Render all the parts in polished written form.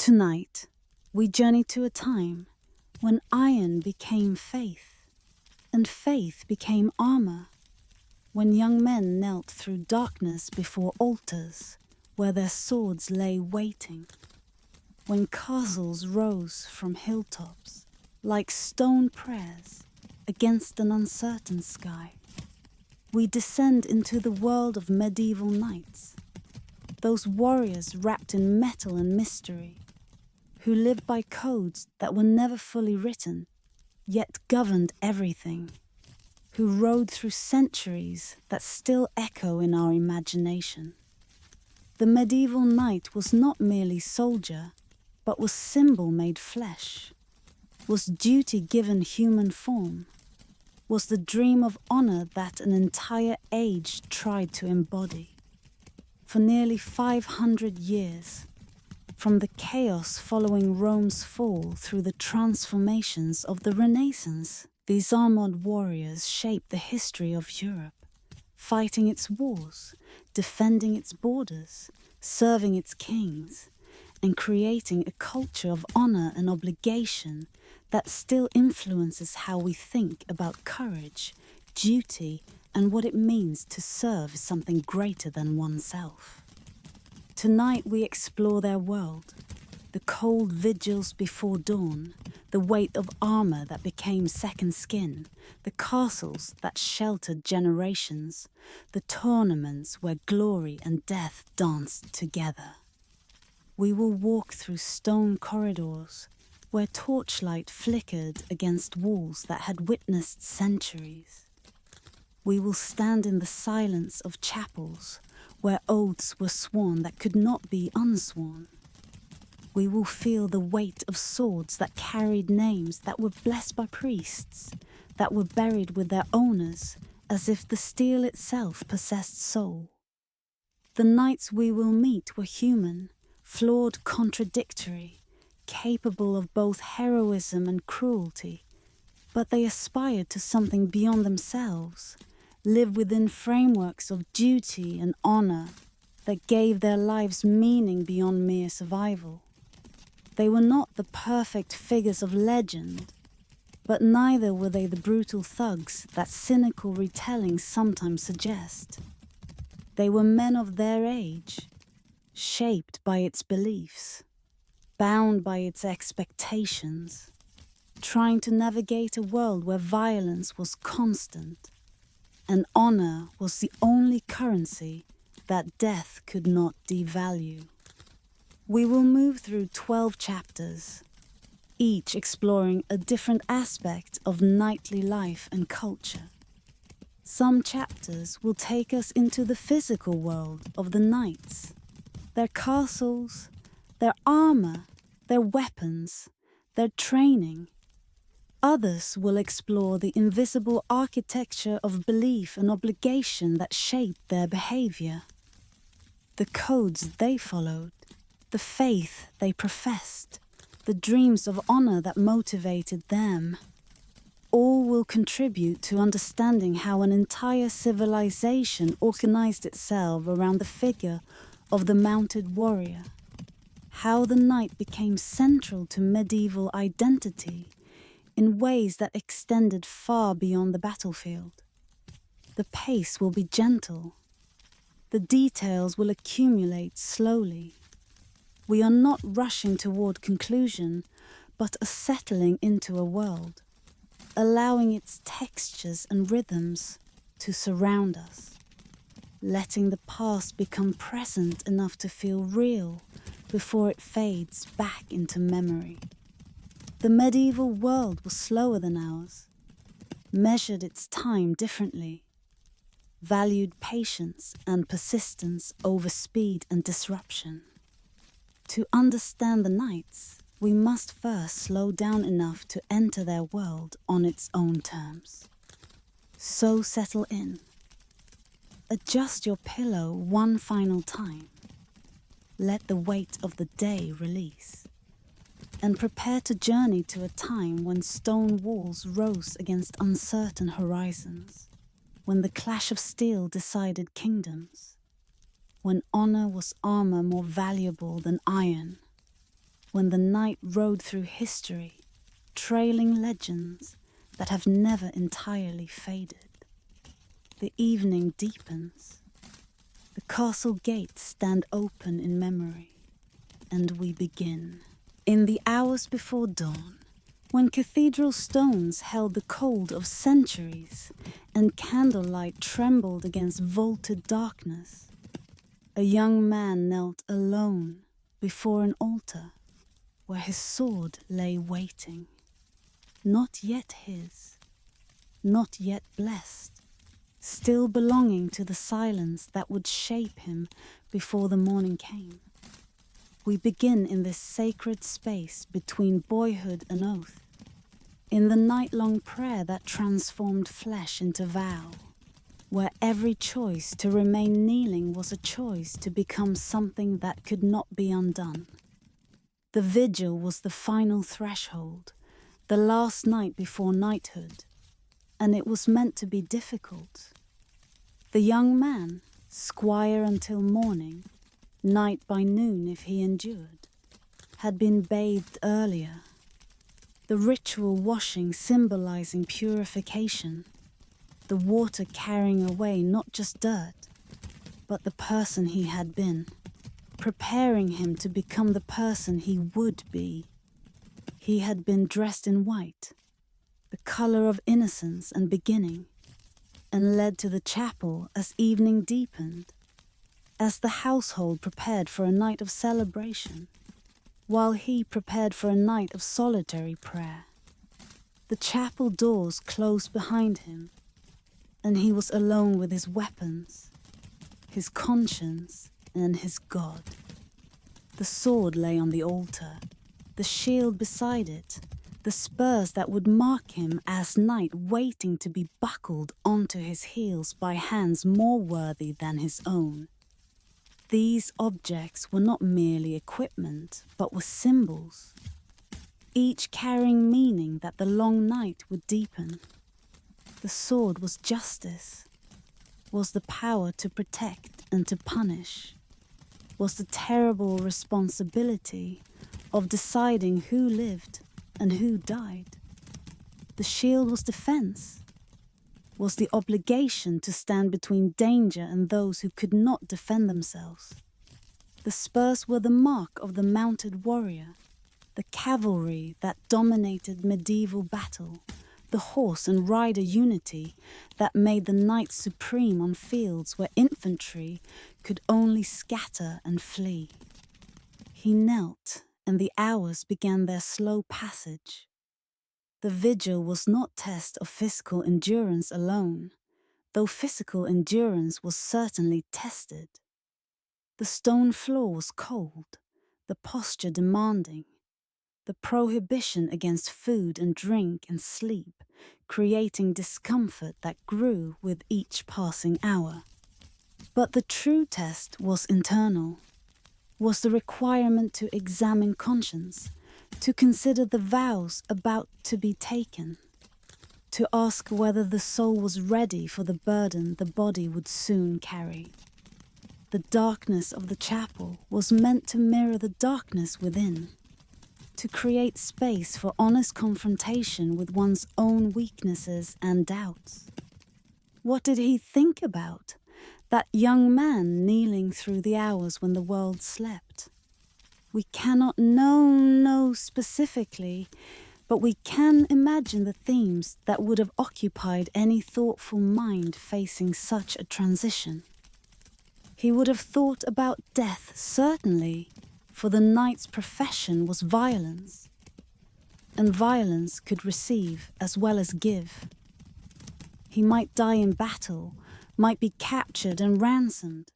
Tonight, we journey to a time when iron became faith, and faith became armor, when young men knelt through darkness before altars where their swords lay waiting, when castles rose from hilltops like stone prayers against an uncertain sky. We descend into the world of medieval knights, those warriors wrapped in metal and mystery, who lived by codes that were never fully written, yet governed everything, who rode through centuries that still echo in our imagination. The medieval knight was not merely soldier, but was symbol made flesh, was duty given human form, was the dream of honor that an entire age tried to embody. For nearly 500 years, from the chaos following Rome's fall through the transformations of the Renaissance, these armored warriors shaped the history of Europe, fighting its wars, defending its borders, serving its kings, and creating a culture of honor and obligation that still influences how we think about courage, duty, and what it means to serve something greater than oneself. Tonight we explore their world, the cold vigils before dawn, the weight of armor that became second skin, the castles that sheltered generations, the tournaments where glory and death danced together. We will walk through stone corridors where torchlight flickered against walls that had witnessed centuries. We will stand in the silence of chapels where oaths were sworn that could not be unsworn. We will feel the weight of swords that carried names that were blessed by priests, that were buried with their owners as if the steel itself possessed soul. The knights we will meet were human, flawed, contradictory, capable of both heroism and cruelty, but they aspired to something beyond themselves, lived within frameworks of duty and honor that gave their lives meaning beyond mere survival. They were not the perfect figures of legend, but neither were they the brutal thugs that cynical retellings sometimes suggest. They were men of their age, shaped by its beliefs, bound by its expectations, trying to navigate a world where violence was constant and honor was the only currency that death could not devalue. We will move through 12 chapters, each exploring a different aspect of knightly life and culture. Some chapters will take us into the physical world of the knights, their castles, their armor, their weapons, their training. Others will explore the invisible architecture of belief and obligation that shaped their behavior, the codes they followed, the faith they professed, the dreams of honor that motivated them. All will contribute to understanding how an entire civilization organized itself around the figure of the mounted warrior, how the knight became central to medieval identity in ways that extended far beyond the battlefield. The pace will be gentle. The details will accumulate slowly. We are not rushing toward conclusion, but are settling into a world, allowing its textures and rhythms to surround us, letting the past become present enough to feel real before it fades back into memory. The medieval world was slower than ours, measured its time differently, valued patience and persistence over speed and disruption. To understand the knights, we must first slow down enough to enter their world on its own terms. So settle in. Adjust your pillow one final time. Let the weight of the day release. And prepare to journey to a time when stone walls rose against uncertain horizons, when the clash of steel decided kingdoms, when honor was armor more valuable than iron, when the night rode through history, trailing legends that have never entirely faded. The evening deepens. The castle gates stand open in memory, and we begin. In the hours before dawn, when cathedral stones held the cold of centuries and candlelight trembled against vaulted darkness, a young man knelt alone before an altar where his sword lay waiting. Not yet his, not yet blessed, still belonging to the silence that would shape him before the morning came. We begin in this sacred space between boyhood and oath, in the night-long prayer that transformed flesh into vow, where every choice to remain kneeling was a choice to become something that could not be undone. The vigil was the final threshold, the last night before knighthood, and it was meant to be difficult. The young man, squire until morning, knight by noon if he endured, had been bathed earlier, the ritual washing symbolizing purification, the water carrying away not just dirt, but the person he had been, preparing him to become the person he would be. He had been dressed in white, the color of innocence and beginning, and led to the chapel as evening deepened, as the household prepared for a night of celebration, while he prepared for a night of solitary prayer. The chapel doors closed behind him, and he was alone with his weapons, his conscience, and his God. The sword lay on the altar, the shield beside it, the spurs that would mark him as knight waiting to be buckled onto his heels by hands more worthy than his own. These objects were not merely equipment, but were symbols, each carrying meaning that the long night would deepen. The sword was justice, was the power to protect and to punish, was the terrible responsibility of deciding who lived and who died. The shield was defense, was the obligation to stand between danger and those who could not defend themselves. The spurs were the mark of the mounted warrior, the cavalry that dominated medieval battle, the horse and rider unity that made the knight supreme on fields where infantry could only scatter and flee. He knelt, and the hours began their slow passage. The vigil was not test of physical endurance alone, though physical endurance was certainly tested. The stone floor was cold, the posture demanding, the prohibition against food and drink and sleep, creating discomfort that grew with each passing hour. But the true test was internal, was the requirement to examine conscience, to consider the vows about to be taken, to ask whether the soul was ready for the burden the body would soon carry. The darkness of the chapel was meant to mirror the darkness within, to create space for honest confrontation with one's own weaknesses and doubts. What did he think about, that young man kneeling through the hours when the world slept? We cannot know specifically, but we can imagine the themes that would have occupied any thoughtful mind facing such a transition. He would have thought about death, certainly, for the knight's profession was violence, and violence could receive as well as give. He might die in battle, might be captured and ransomed,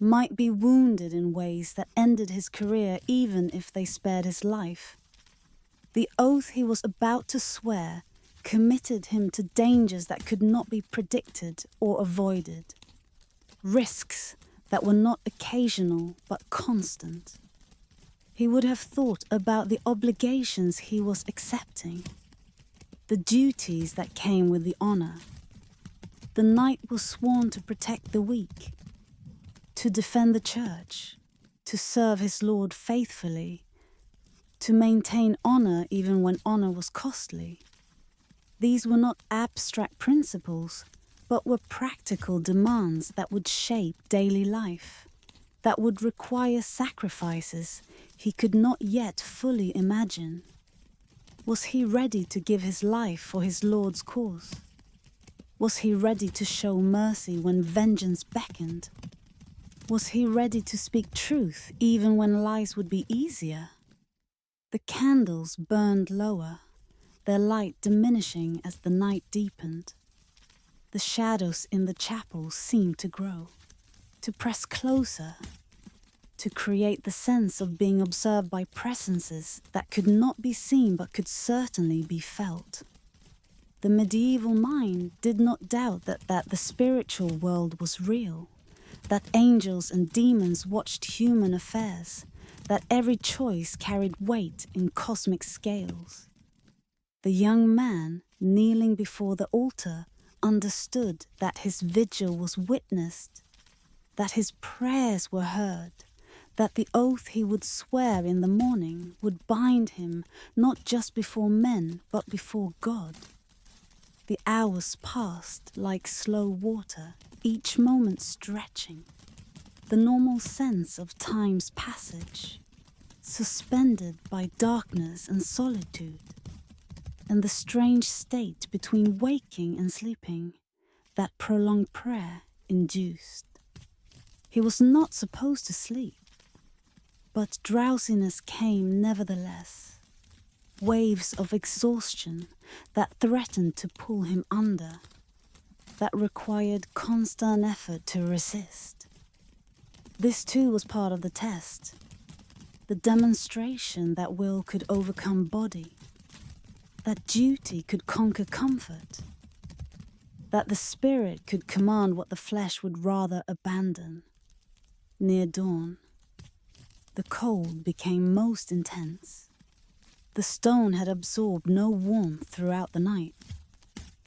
might be wounded in ways that ended his career even if they spared his life. The oath he was about to swear committed him to dangers that could not be predicted or avoided, risks that were not occasional but constant. He would have thought about the obligations he was accepting, the duties that came with the honor. The knight was sworn to protect the weak, to defend the church, to serve his Lord faithfully, to maintain honor even when honor was costly. These were not abstract principles, but were practical demands that would shape daily life, that would require sacrifices he could not yet fully imagine. Was he ready to give his life for his Lord's cause? Was he ready to show mercy when vengeance beckoned? Was he ready to speak truth even when lies would be easier? The candles burned lower, their light diminishing as the night deepened. The shadows in the chapel seemed to grow, to press closer, to create the sense of being observed by presences that could not be seen but could certainly be felt. The medieval mind did not doubt that the spiritual world was real, that angels and demons watched human affairs, that every choice carried weight in cosmic scales. The young man, kneeling before the altar, understood that his vigil was witnessed, that his prayers were heard, that the oath he would swear in the morning would bind him not just before men, but before God. The hours passed like slow water, each moment stretching, the normal sense of time's passage, suspended by darkness and solitude, and the strange state between waking and sleeping that prolonged prayer induced. He was not supposed to sleep, but drowsiness came nevertheless. Waves of exhaustion that threatened to pull him under, that required constant effort to resist. This too was part of the test, the demonstration that will could overcome body, that duty could conquer comfort, that the spirit could command what the flesh would rather abandon. Near dawn, the cold became most intense. The stone had absorbed no warmth throughout the night,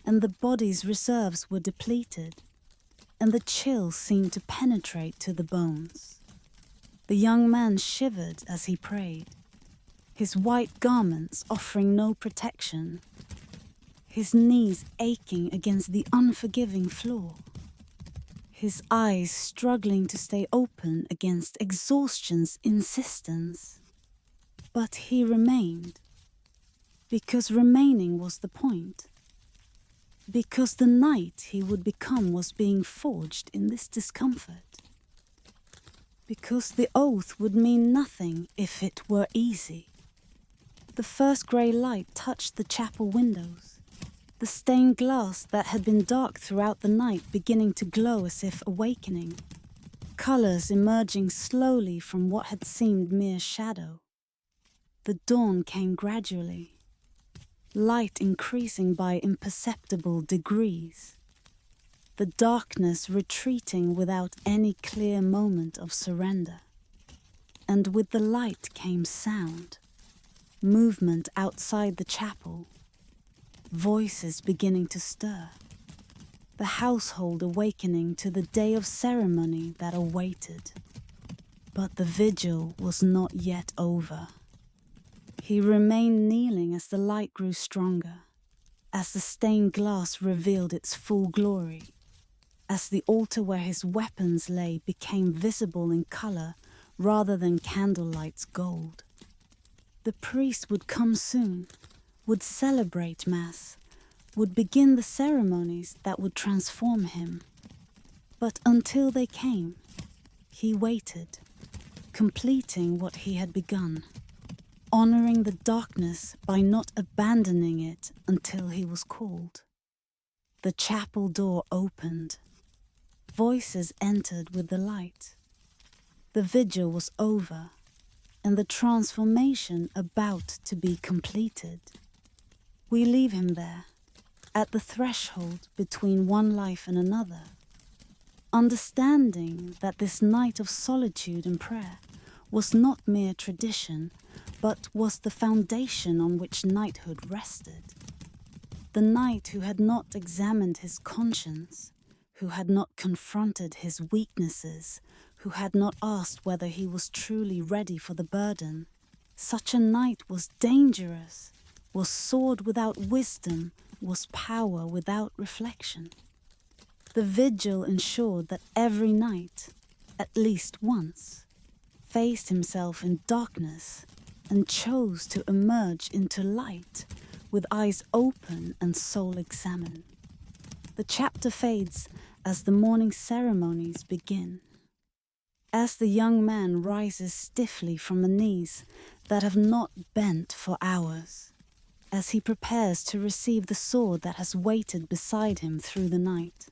and the body's reserves were depleted, and the chill seemed to penetrate to the bones. The young man shivered as he prayed, his white garments offering no protection, his knees aching against the unforgiving floor, his eyes struggling to stay open against exhaustion's insistence. But he remained, because remaining was the point, because the knight he would become was being forged in this discomfort, because the oath would mean nothing if it were easy. The first grey light touched the chapel windows, the stained glass that had been dark throughout the night beginning to glow as if awakening, colours emerging slowly from what had seemed mere shadow. The dawn came gradually, light increasing by imperceptible degrees, the darkness retreating without any clear moment of surrender. And with the light came sound, movement outside the chapel, voices beginning to stir, the household awakening to the day of ceremony that awaited. But the vigil was not yet over. He remained kneeling as the light grew stronger, as the stained glass revealed its full glory, as the altar where his weapons lay became visible in color rather than candlelight's gold. The priest would come soon, would celebrate Mass, would begin the ceremonies that would transform him. But until they came, he waited, completing what he had begun, honoring the darkness by not abandoning it until he was called. The chapel door opened. Voices entered with the light. The vigil was over, and the transformation about to be completed. We leave him there, at the threshold between one life and another, understanding that this night of solitude and prayer was not mere tradition, but was the foundation on which knighthood rested. The knight who had not examined his conscience, who had not confronted his weaknesses, who had not asked whether he was truly ready for the burden, Such a night was dangerous, was sword without wisdom, was power without reflection. The vigil ensured that every night, at least once, faced himself in darkness and chose to emerge into light with eyes open and soul examined. The chapter fades as the morning ceremonies begin. As the young man rises stiffly from the knees that have not bent for hours, as he prepares to receive the sword that has waited beside him through the night.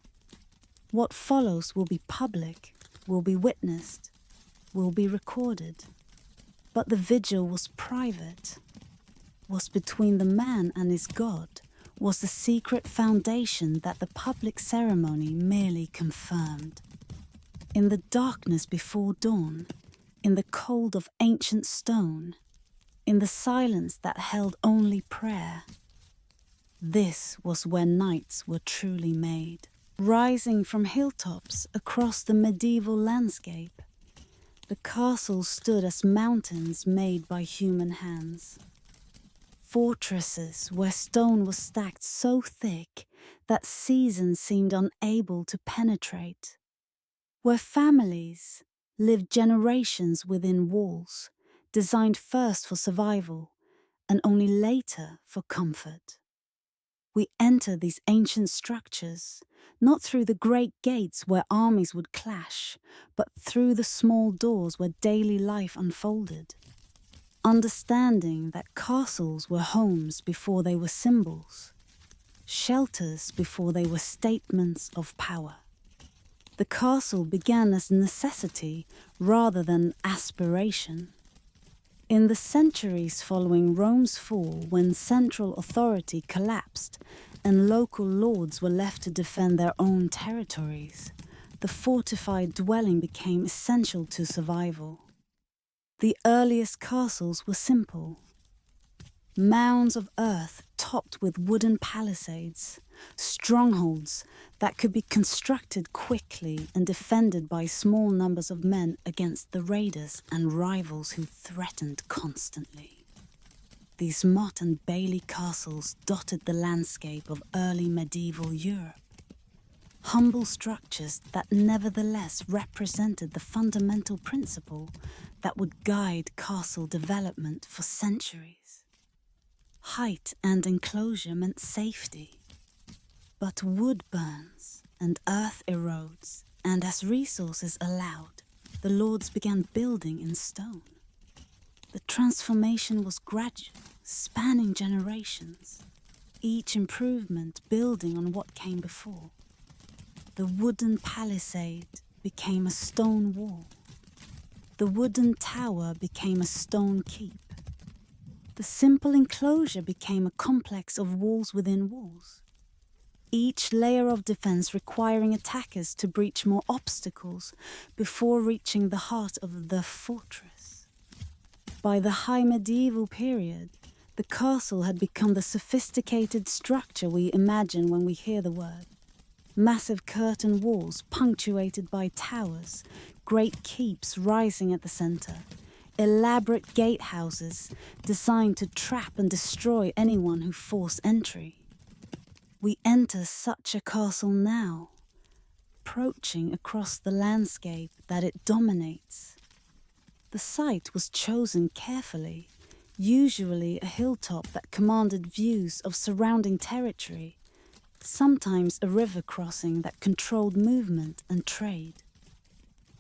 What follows will be public, will be witnessed, will be recorded. But the vigil was private, was between the man and his God, was the secret foundation that the public ceremony merely confirmed. In the darkness before dawn, in the cold of ancient stone, in the silence that held only prayer, this was where nights were truly made. Rising from hilltops across the medieval landscape, the castles stood as mountains made by human hands. Fortresses where stone was stacked so thick that seasons seemed unable to penetrate. Where families lived generations within walls, designed first for survival and only later for comfort. We enter these ancient structures, not through the great gates where armies would clash, but through the small doors where daily life unfolded. Understanding that castles were homes before they were symbols, shelters before they were statements of power. The castle began as necessity rather than aspiration. In the centuries following Rome's fall, when central authority collapsed and local lords were left to defend their own territories, the fortified dwelling became essential to survival. The earliest castles were simple. Mounds of earth topped with wooden palisades, strongholds that could be constructed quickly and defended by small numbers of men against the raiders and rivals who threatened constantly. These motte and bailey castles dotted the landscape of early medieval Europe. Humble structures that nevertheless represented the fundamental principle that would guide castle development for centuries. Height and enclosure meant safety. But wood burns and earth erodes, and as resources allowed, the lords began building in stone. The transformation was gradual, spanning generations, each improvement building on what came before. The wooden palisade became a stone wall. The wooden tower became a stone keep. The simple enclosure became a complex of walls within walls, each layer of defense requiring attackers to breach more obstacles before reaching the heart of the fortress. By the high medieval period, the castle had become the sophisticated structure we imagine when we hear the word. Massive curtain walls punctuated by towers, great keeps rising at the center, elaborate gatehouses designed to trap and destroy anyone who forced entry. We enter such a castle now, approaching across the landscape that it dominates. The site was chosen carefully, usually a hilltop that commanded views of surrounding territory, sometimes a river crossing that controlled movement and trade.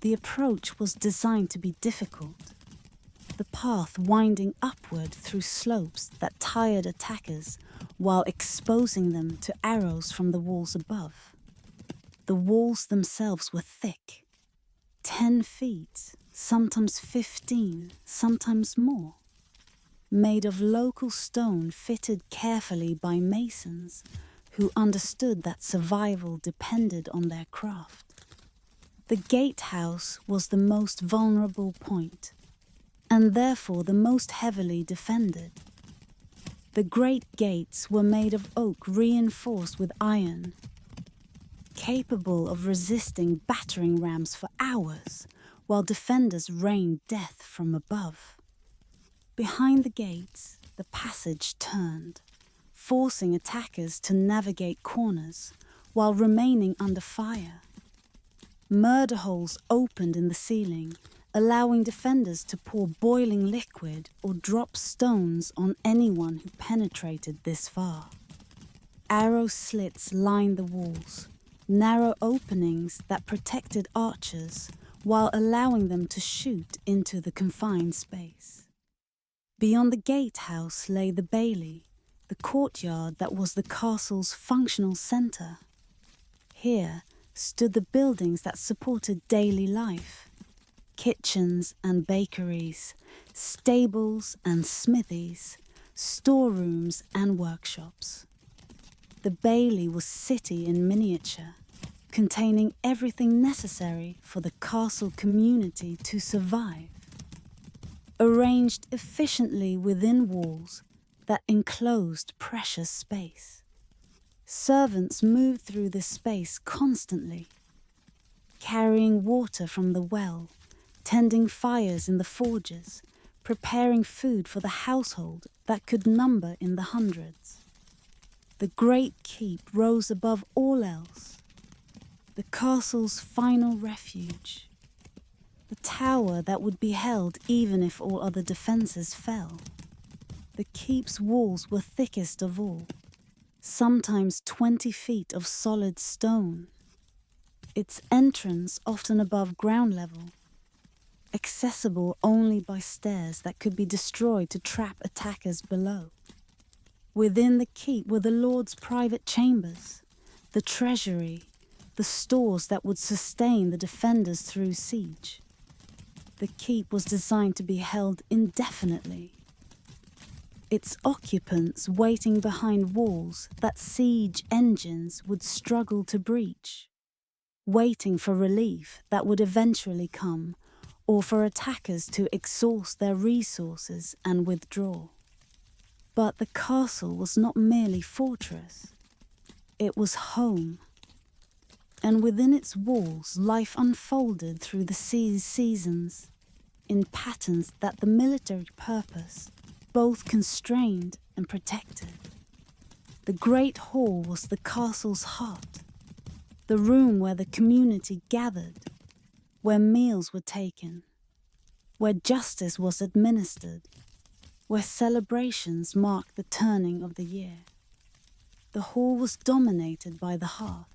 The approach was designed to be difficult, the path winding upward through slopes that tired attackers while exposing them to arrows from the walls above. The walls themselves were thick, 10 feet, sometimes 15, sometimes more, made of local stone fitted carefully by masons who understood that survival depended on their craft. The gatehouse was the most vulnerable point, and therefore the most heavily defended. The great gates were made of oak reinforced with iron, capable of resisting battering rams for hours, while defenders rained death from above. Behind the gates, the passage turned, forcing attackers to navigate corners while remaining under fire. Murder holes opened in the ceiling, allowing defenders to pour boiling liquid or drop stones on anyone who penetrated this far. Arrow slits lined the walls, narrow openings that protected archers while allowing them to shoot into the confined space. Beyond the gatehouse lay the bailey, the courtyard that was the castle's functional centre. Here stood the buildings that supported daily life: kitchens and bakeries, stables and smithies, storerooms and workshops. The bailey was city in miniature, containing everything necessary for the castle community to survive. Arranged efficiently within walls that enclosed precious space. Servants moved through this space constantly, carrying water from the well, tending fires in the forges, preparing food for the household that could number in the hundreds. The great keep rose above all else, the castle's final refuge, the tower that would be held even if all other defences fell. The keep's walls were thickest of all, sometimes 20 feet of solid stone. Its entrance often above ground level, accessible only by stairs that could be destroyed to trap attackers below. Within the keep were the Lord's private chambers, the treasury, the stores that would sustain the defenders through siege. The keep was designed to be held indefinitely, its occupants waiting behind walls that siege engines would struggle to breach, waiting for relief that would eventually come, or for attackers to exhaust their resources and withdraw. But the castle was not merely fortress, it was home. And within its walls life unfolded through the seasons, in patterns that the military purpose both constrained and protected. The great hall was the castle's heart, the room where the community gathered, where meals were taken, where justice was administered, where celebrations marked the turning of the year. The hall was dominated by the hearth,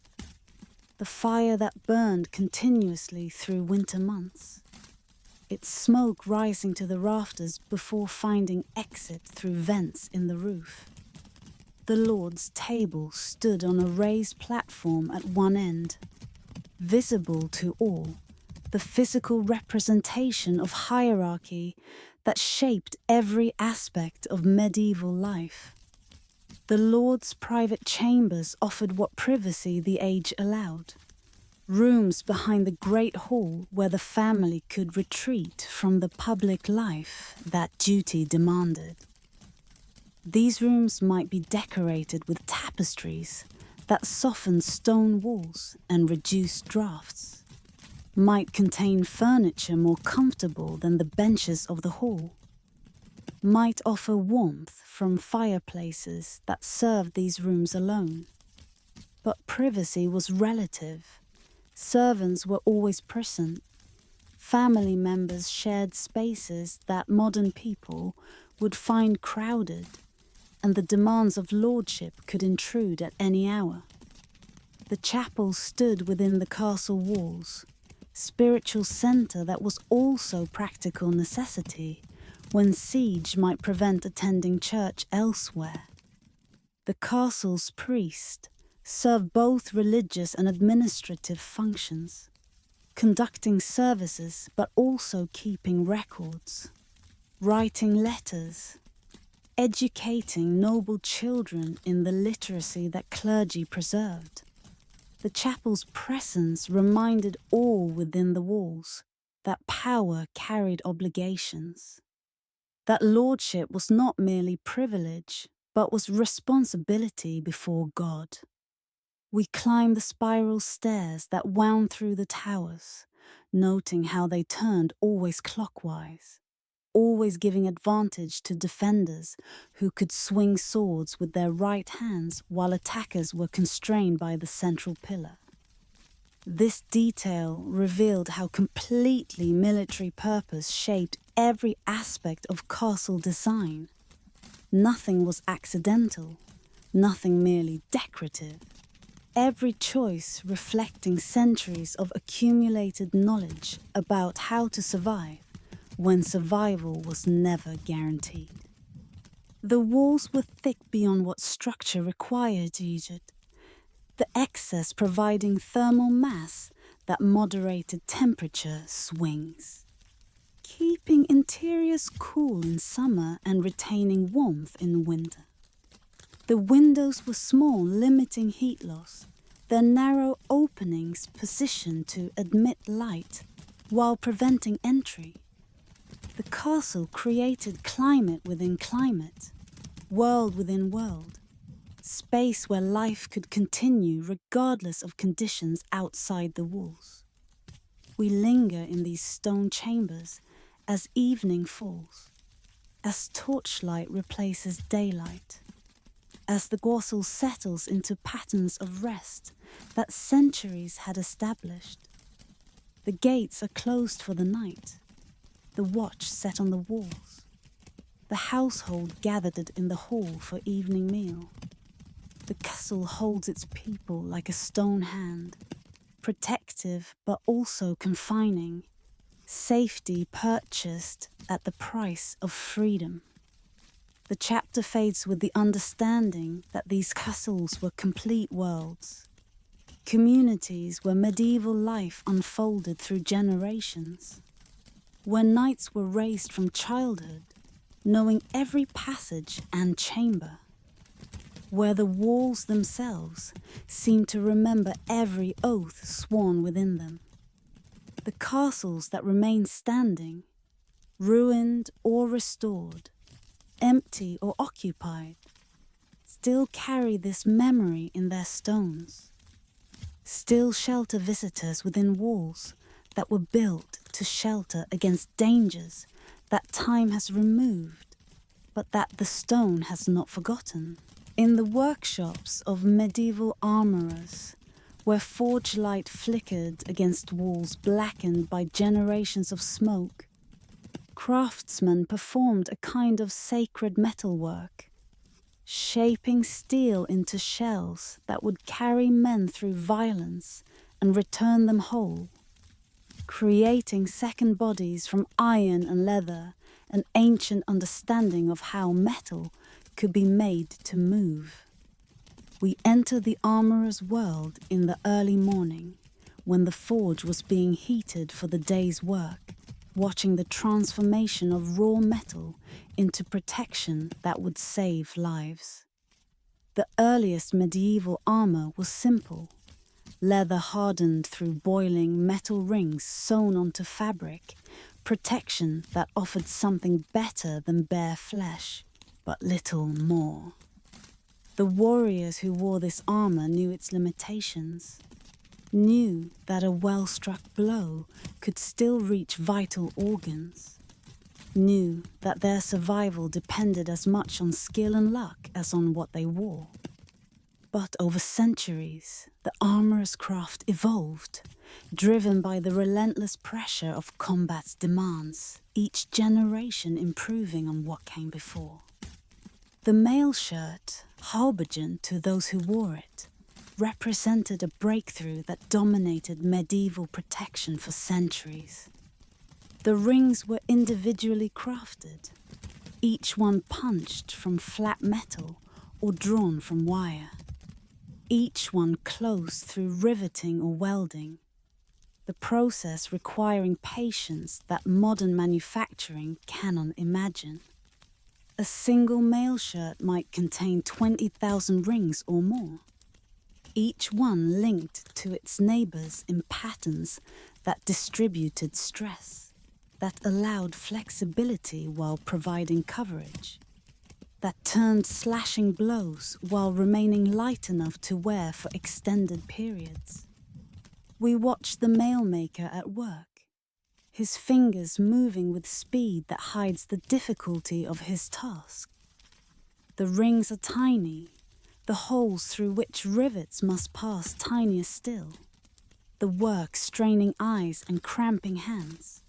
the fire that burned continuously through winter months, its smoke rising to the rafters before finding exit through vents in the roof. The Lord's table stood on a raised platform at one end, visible to all, the physical representation of hierarchy that shaped every aspect of medieval life. The Lord's private chambers offered what privacy the age allowed. Rooms behind the great hall where the family could retreat from the public life that duty demanded. These rooms might be decorated with tapestries that softened stone walls and reduced drafts, might contain furniture more comfortable than the benches of the hall, might offer warmth from fireplaces that served these rooms alone. But privacy was relative. Servants were always present. Family members shared spaces that modern people would find crowded, and the demands of lordship could intrude at any hour. The chapel stood within the castle walls, spiritual centre that was also practical necessity when siege might prevent attending church elsewhere. The castle's priest served both religious and administrative functions, conducting services but also keeping records, writing letters, educating noble children in the literacy that clergy preserved. The chapel's presence reminded all within the walls that power carried obligations, that lordship was not merely privilege, but was responsibility before God. We climbed the spiral stairs that wound through the towers, noting how they turned always clockwise. always giving advantage to defenders who could swing swords with their right hands while attackers were constrained by the central pillar. This detail revealed how completely military purpose shaped every aspect of castle design. Nothing was accidental, nothing merely decorative. Every choice reflecting centuries of accumulated knowledge about how to survive when survival was never guaranteed. The walls were thick beyond what structure required Egypt, the excess providing thermal mass that moderated temperature swings, keeping interiors cool in summer and retaining warmth in winter. The windows were small, limiting heat loss, their narrow openings positioned to admit light while preventing entry. The castle created climate within climate, world within world, space where life could continue regardless of conditions outside the walls. We linger in these stone chambers as evening falls, as torchlight replaces daylight, as the Gorsel settles into patterns of rest that centuries had established. The gates are closed for the night, the watch set on the walls, the household gathered in the hall for evening meal. The castle holds its people like a stone hand, protective but also confining, safety purchased at the price of freedom. The chapter fades with the understanding that these castles were complete worlds, communities where medieval life unfolded through generations, where knights were raised from childhood, knowing every passage and chamber, where the walls themselves seemed to remember every oath sworn within them. The castles that remain standing, ruined or restored, empty or occupied, still carry this memory in their stones, still shelter visitors within walls that were built to shelter against dangers that time has removed, but that the stone has not forgotten. In the workshops of medieval armourers, where forge light flickered against walls blackened by generations of smoke, craftsmen performed a kind of sacred metalwork, shaping steel into shells that would carry men through violence and return them whole, creating second bodies from iron and leather, an ancient understanding of how metal could be made to move. We enter the armourer's world in the early morning, when the forge was being heated for the day's work, watching the transformation of raw metal into protection that would save lives. The earliest medieval armour was simple, leather hardened through boiling, metal rings sewn onto fabric, protection that offered something better than bare flesh, but little more. The warriors who wore this armour knew its limitations, knew that a well-struck blow could still reach vital organs, knew that their survival depended as much on skill and luck as on what they wore. But over centuries, the armourer's craft evolved, driven by the relentless pressure of combat's demands, each generation improving on what came before. The mail shirt, habergeon to those who wore it, represented a breakthrough that dominated medieval protection for centuries. The rings were individually crafted, each one punched from flat metal or drawn from wire, each one closed through riveting or welding, the process requiring patience that modern manufacturing cannot imagine. A single mail shirt might contain 20,000 rings or more, each one linked to its neighbours in patterns that distributed stress, that allowed flexibility while providing coverage, that turned slashing blows while remaining light enough to wear for extended periods. We watched the mail maker at work, his fingers moving with speed that hides the difficulty of his task. The rings are tiny, the holes through which rivets must pass tinier still, the work straining eyes and cramping hands.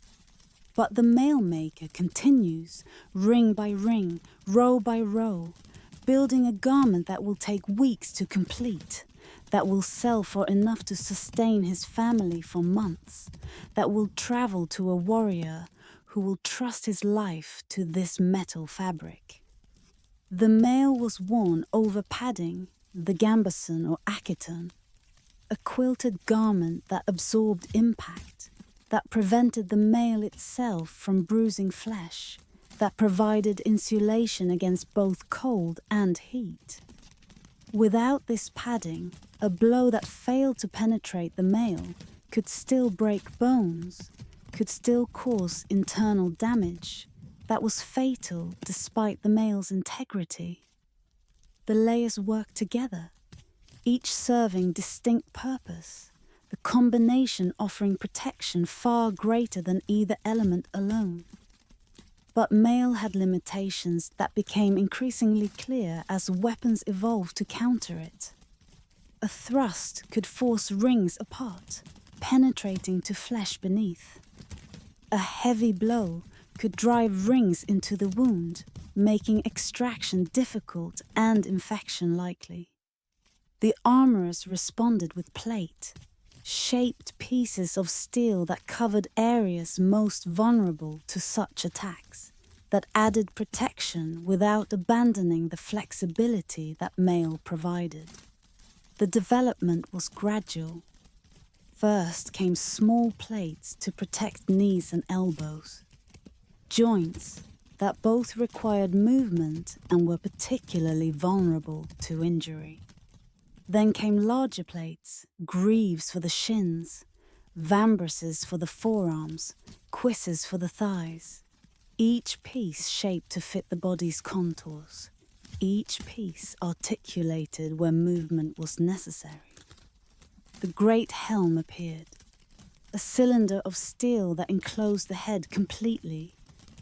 But the mail maker continues, ring by ring, row by row, building a garment that will take weeks to complete, that will sell for enough to sustain his family for months, that will travel to a warrior who will trust his life to this metal fabric. The mail was worn over padding, the gambeson or akiton, a quilted garment that absorbed impact, that prevented the mail itself from bruising flesh, that provided insulation against both cold and heat. Without this padding, a blow that failed to penetrate the mail could still break bones, could still cause internal damage that was fatal despite the mail's integrity. The layers worked together, each serving distinct purpose, the combination offering protection far greater than either element alone. But mail had limitations that became increasingly clear as weapons evolved to counter it. A thrust could force rings apart, penetrating to flesh beneath. A heavy blow could drive rings into the wound, making extraction difficult and infection likely. The armorers responded with plate, shaped pieces of steel that covered areas most vulnerable to such attacks, that added protection without abandoning the flexibility that mail provided. The development was gradual. First came small plates to protect knees and elbows, joints that both required movement and were particularly vulnerable to injury. Then came larger plates, greaves for the shins, vambraces for the forearms, cuisses for the thighs, each piece shaped to fit the body's contours, each piece articulated where movement was necessary. The great helm appeared, a cylinder of steel that enclosed the head completely,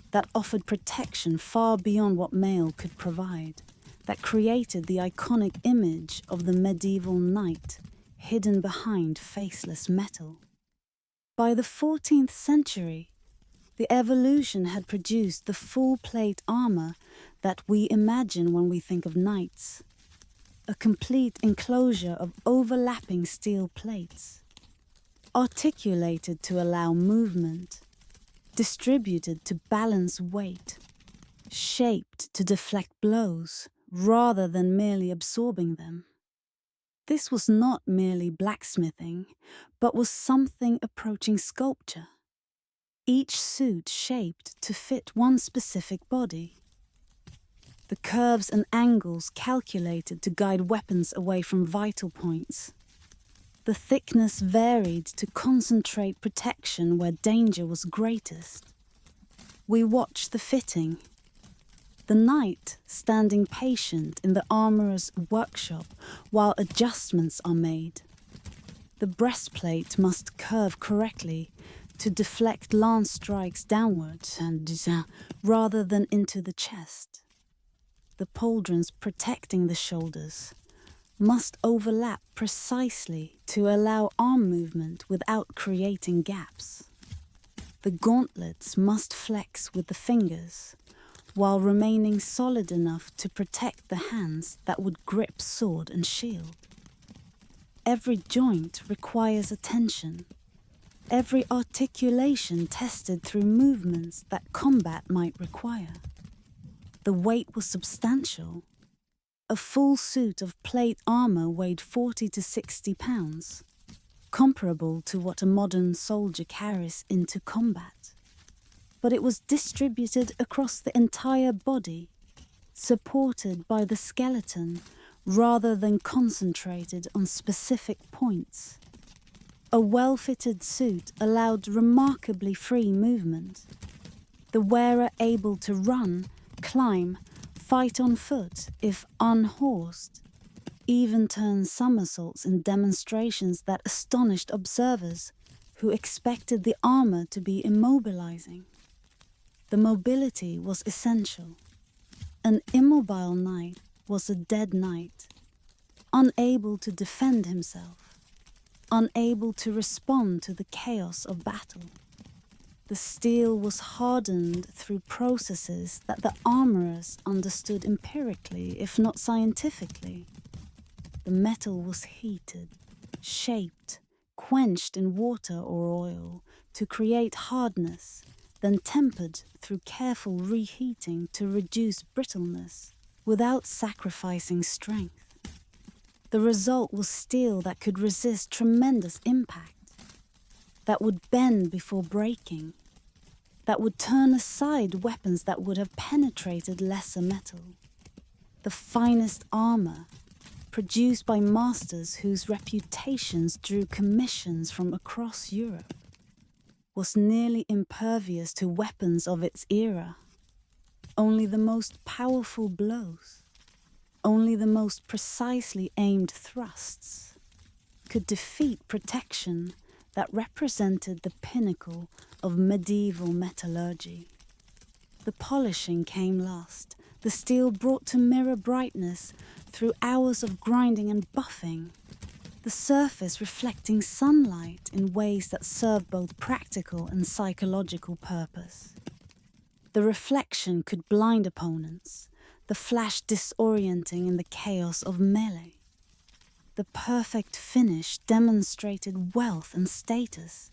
that offered protection far beyond what mail could provide, that created the iconic image of the medieval knight hidden behind faceless metal. By the 14th century, the evolution had produced the full plate armor that we imagine when we think of knights, a complete enclosure of overlapping steel plates, articulated to allow movement, distributed to balance weight, shaped to deflect blows rather than merely absorbing them. This was not merely blacksmithing, but was something approaching sculpture. Each suit shaped to fit one specific body. The curves and angles calculated to guide weapons away from vital points. The thickness varied to concentrate protection where danger was greatest. We watch the fitting. The knight standing patient in the armorer's workshop while adjustments are made. The breastplate must curve correctly to deflect lance strikes downward rather than into the chest. The pauldrons protecting the shoulders must overlap precisely to allow arm movement without creating gaps. The gauntlets must flex with the fingers, while remaining solid enough to protect the hands that would grip sword and shield. Every joint requires attention, every articulation tested through movements that combat might require. The weight was substantial. A full suit of plate armor weighed 40 to 60 pounds, comparable to what a modern soldier carries into combat. But it was distributed across the entire body, supported by the skeleton rather than concentrated on specific points. A well-fitted suit allowed remarkably free movement, the wearer able to run, climb, fight on foot if unhorsed, even turn somersaults in demonstrations that astonished observers who expected the armor to be immobilizing. The mobility was essential. An immobile knight was a dead knight, unable to defend himself, unable to respond to the chaos of battle. The steel was hardened through processes that the armorers understood empirically, if not scientifically. The metal was heated, shaped, quenched in water or oil to create hardness, then tempered through careful reheating to reduce brittleness without sacrificing strength. The result was steel that could resist tremendous impact, that would bend before breaking, that would turn aside weapons that would have penetrated lesser metal. The finest armor, produced by masters whose reputations drew commissions from across Europe, was nearly impervious to weapons of its era. Only the most powerful blows, only the most precisely aimed thrusts, could defeat protection that represented the pinnacle of medieval metallurgy. The polishing came last, the steel brought to mirror brightness through hours of grinding and buffing, the surface reflecting sunlight in ways that served both practical and psychological purpose. The reflection could blind opponents, the flash disorienting in the chaos of melee. The perfect finish demonstrated wealth and status,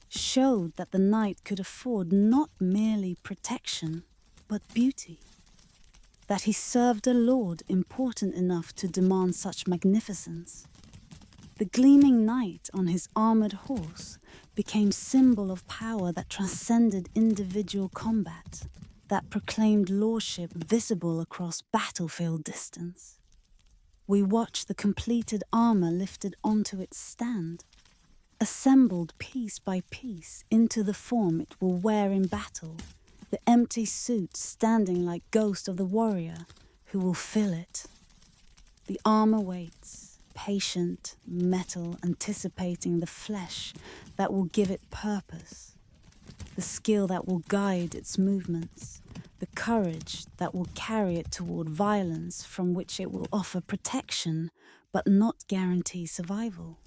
showed that the knight could afford not merely protection, but beauty. That he served a lord important enough to demand such magnificence. The gleaming knight on his armored horse became symbol of power that transcended individual combat, that proclaimed lordship visible across battlefield distance. We watched the completed armor lifted onto its stand, assembled piece by piece into the form it will wear in battle, the empty suit standing like ghost of the warrior who will fill it. The armor waits, patient, metal anticipating the flesh that will give it purpose, the skill that will guide its movements, the courage that will carry it toward violence from which it will offer protection but not guarantee survival.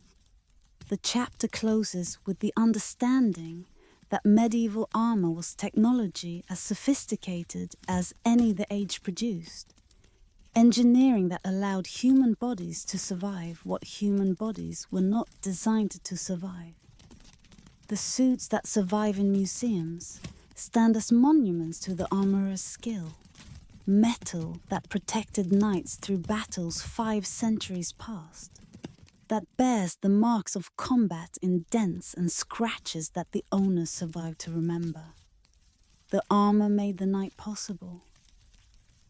The chapter closes with the understanding that medieval armor was technology as sophisticated as any the age produced, engineering that allowed human bodies to survive what human bodies were not designed to survive. The suits that survive in museums stand as monuments to the armorer's skill, metal that protected knights through battles 5 centuries past, that bears the marks of combat in dents and scratches that the owners survived to remember. The armor made the knight possible,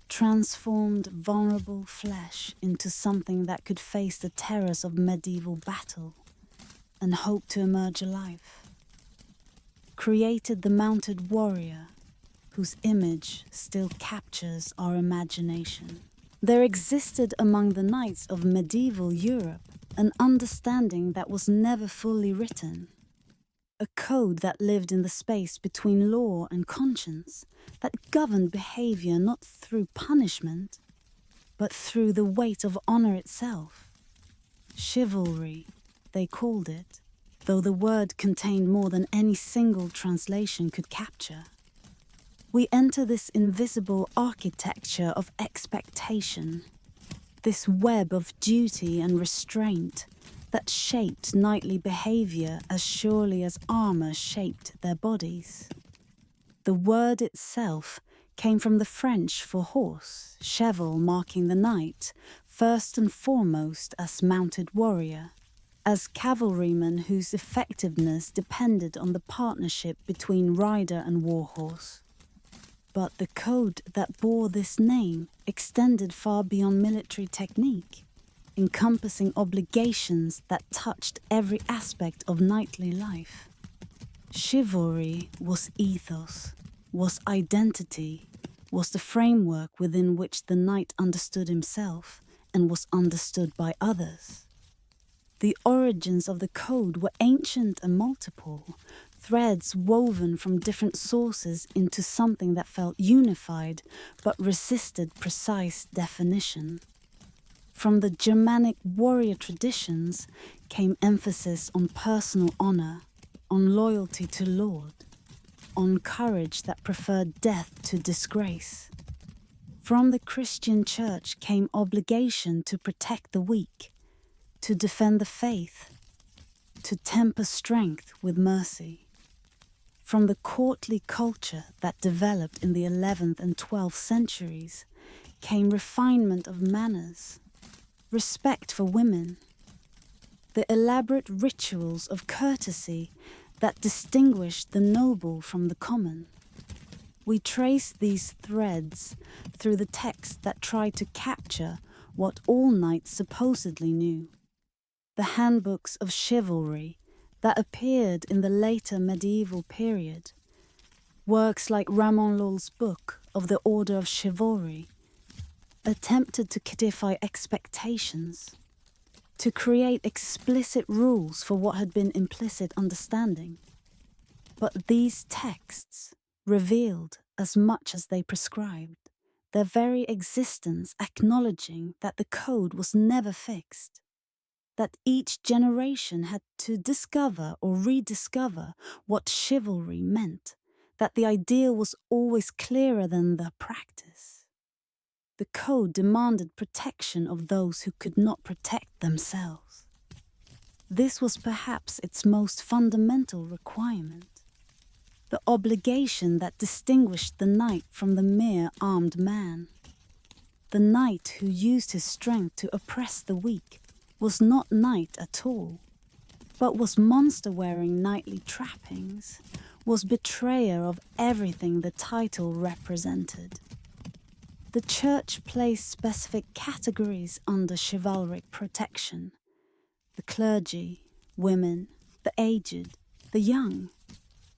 transformed vulnerable flesh into something that could face the terrors of medieval battle and hope to emerge alive. Created the mounted warrior whose image still captures our imagination. There existed among the knights of medieval Europe an understanding that was never fully written, a code that lived in the space between law and conscience, that governed behavior not through punishment, but through the weight of honor itself. Chivalry, they called it, though the word contained more than any single translation could capture. We enter this invisible architecture of expectation, this web of duty and restraint that shaped knightly behavior as surely as armor shaped their bodies. The word itself came from the French for horse, cheval marking the knight, first and foremost as mounted warrior, as cavalryman whose effectiveness depended on the partnership between rider and warhorse. But the code that bore this name extended far beyond military technique, encompassing obligations that touched every aspect of knightly life. Chivalry was ethos, was identity, was the framework within which the knight understood himself and was understood by others. The origins of the code were ancient and multiple, threads woven from different sources into something that felt unified but resisted precise definition. From the Germanic warrior traditions came emphasis on personal honor, on loyalty to Lord, on courage that preferred death to disgrace. From the Christian church came obligation to protect the weak, to defend the faith, to temper strength with mercy. From the courtly culture that developed in the 11th and 12th centuries came refinement of manners, respect for women, the elaborate rituals of courtesy that distinguished the noble from the common. We trace these threads through the texts that try to capture what all knights supposedly knew. The handbooks of chivalry that appeared in the later medieval period, works like Ramon Lull's book of the Order of Chivalry, attempted to codify expectations, to create explicit rules for what had been implicit understanding. But these texts revealed as much as they prescribed, their very existence acknowledging that the code was never fixed, that each generation had to discover or rediscover what chivalry meant, that the ideal was always clearer than the practice. The code demanded protection of those who could not protect themselves. This was perhaps its most fundamental requirement, the obligation that distinguished the knight from the mere armed man. The knight who used his strength to oppress the weak was not knight at all, but was monster-wearing knightly trappings, was betrayer of everything the title represented. The church placed specific categories under chivalric protection: the clergy, women, the aged, the young,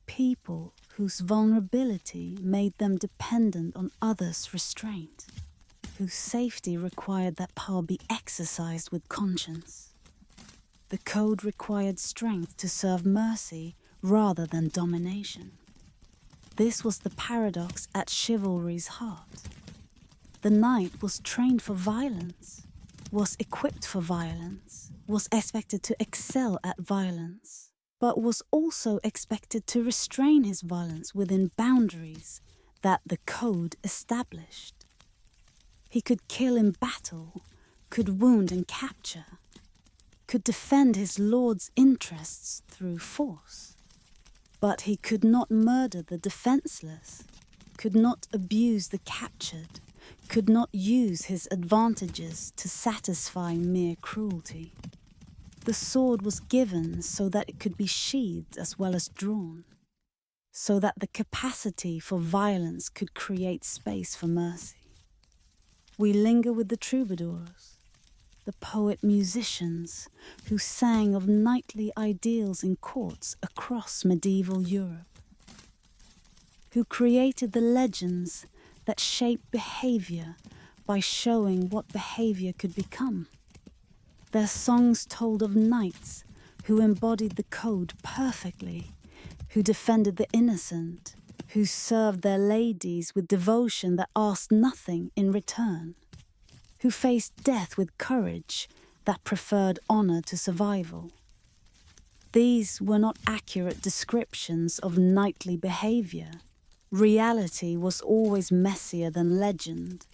people whose vulnerability made them dependent on others' restraint, whose safety required that power be exercised with conscience. The code required strength to serve mercy rather than domination. This was the paradox at chivalry's heart. The knight was trained for violence, was equipped for violence, was expected to excel at violence, but was also expected to restrain his violence within boundaries that the code established. He could kill in battle, could wound and capture, could defend his lord's interests through force. But he could not murder the defenseless, could not abuse the captured, could not use his advantages to satisfy mere cruelty. The sword was given so that it could be sheathed as well as drawn, so that the capacity for violence could create space for mercy. We linger with the troubadours, the poet-musicians who sang of knightly ideals in courts across medieval Europe, who created the legends that shaped behavior by showing what behavior could become. Their songs told of knights who embodied the code perfectly, who defended the innocent, who served their ladies with devotion that asked nothing in return, who faced death with courage that preferred honor to survival. These were not accurate descriptions of knightly behavior. Reality was always messier than legend,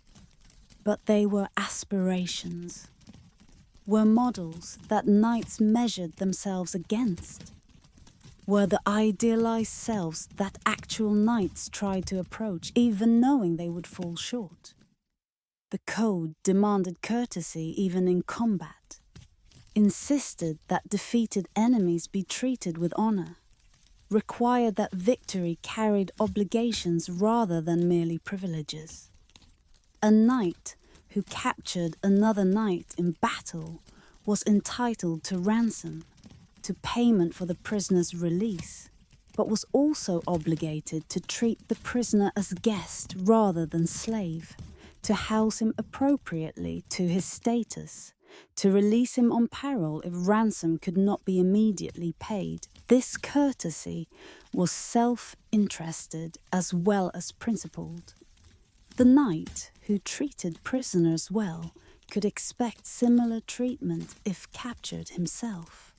but they were aspirations, were models that knights measured themselves against, were the idealized selves that actual knights tried to approach, even knowing they would fall short. The code demanded courtesy even in combat, insisted that defeated enemies be treated with honor, required that victory carried obligations rather than merely privileges. A knight who captured another knight in battle was entitled to ransom, to payment for the prisoner's release, but was also obligated to treat the prisoner as guest rather than slave, to house him appropriately to his status, to release him on peril if ransom could not be immediately paid. This courtesy was self-interested as well as principled. The knight, who treated prisoners well, could expect similar treatment if captured himself.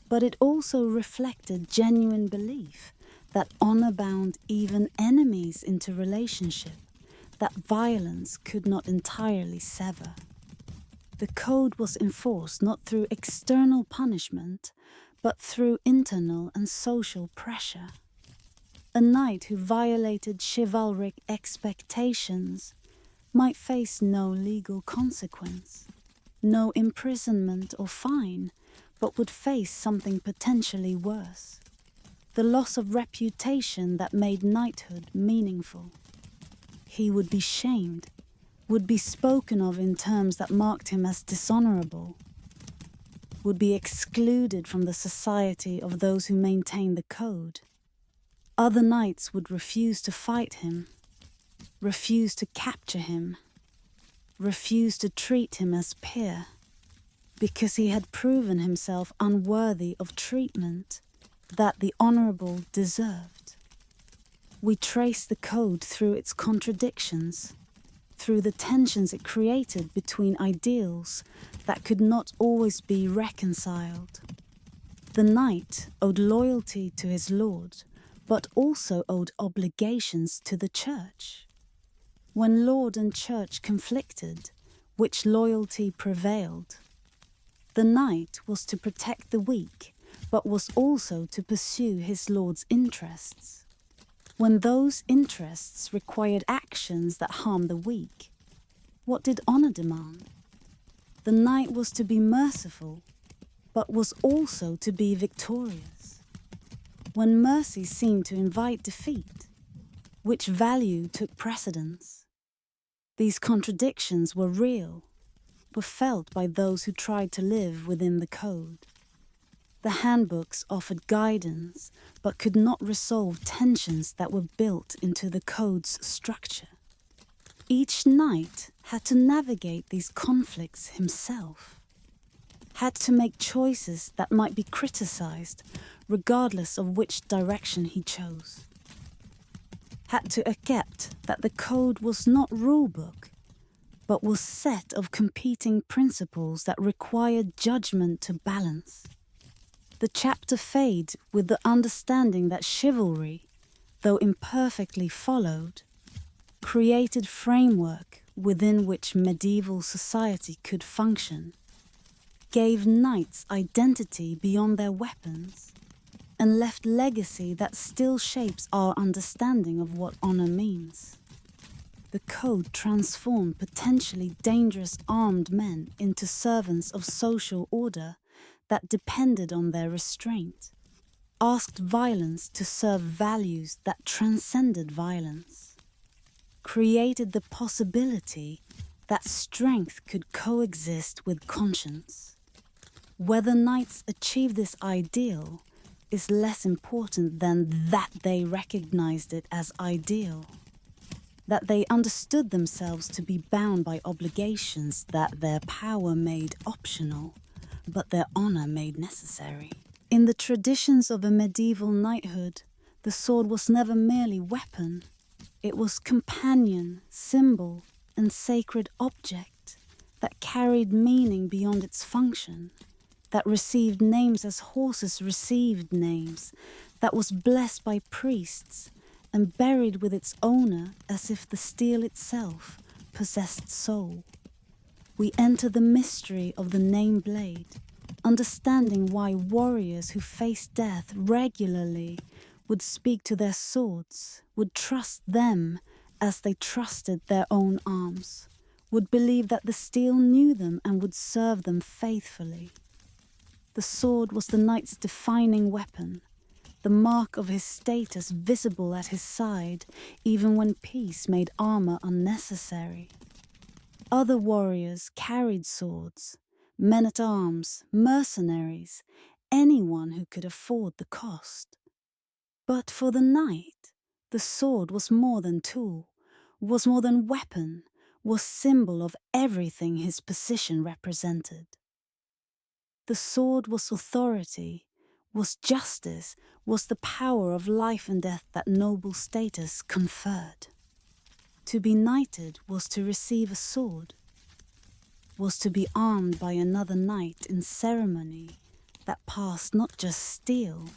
But it also reflected genuine belief that honor bound even enemies into relationship, that violence could not entirely sever. The code was enforced not through external punishment, but through internal and social pressure. A knight who violated chivalric expectations might face no legal consequence, no imprisonment or fine, but would face something potentially worse: the loss of reputation that made knighthood meaningful. He would be shamed, would be spoken of in terms that marked him as dishonorable, would be excluded from the society of those who maintained the code. Other knights would refuse to fight him, refuse to capture him, refuse to treat him as peer, because he had proven himself unworthy of treatment that the honorable deserved. We trace the code through its contradictions, through the tensions it created between ideals that could not always be reconciled. The knight owed loyalty to his lord, but also owed obligations to the church. When lord and church conflicted, which loyalty prevailed? The knight was to protect the weak, but was also to pursue his lord's interests. When those interests required actions that harmed the weak, what did honor demand? The knight was to be merciful, but was also to be victorious. When mercy seemed to invite defeat, which value took precedence? These contradictions were real, were felt by those who tried to live within the code. The handbooks offered guidance, but could not resolve tensions that were built into the code's structure. Each knight had to navigate these conflicts himself, had to make choices that might be criticized, regardless of which direction he chose. Had to accept that the code was not rulebook, but was set of competing principles that required judgment to balance. The chapter fades with the understanding that chivalry, though imperfectly followed, created framework within which medieval society could function, gave knights identity beyond their weapons, and left legacy that still shapes our understanding of what honor means. The code transformed potentially dangerous armed men into servants of social order that depended on their restraint, asked violence to serve values that transcended violence, created the possibility that strength could coexist with conscience. Whether knights achieved this ideal is less important than that they recognized it as ideal, that they understood themselves to be bound by obligations that their power made optional, but their honor made necessary. In the traditions of a medieval knighthood, the sword was never merely weapon. It was companion, symbol, and sacred object that carried meaning beyond its function, that received names as horses received names, that was blessed by priests and buried with its owner as if the steel itself possessed soul. We enter the mystery of the name blade, understanding why warriors who faced death regularly would speak to their swords, would trust them as they trusted their own arms, would believe that the steel knew them and would serve them faithfully. The sword was the knight's defining weapon, the mark of his status visible at his side, even when peace made armor unnecessary. Other warriors carried swords, men-at-arms, mercenaries, anyone who could afford the cost. But for the knight, the sword was more than tool, was more than weapon, was symbol of everything his position represented. The sword was authority, was justice, was the power of life and death that noble status conferred. To be knighted was to receive a sword, was to be armed by another knight in ceremony that passed not just steel,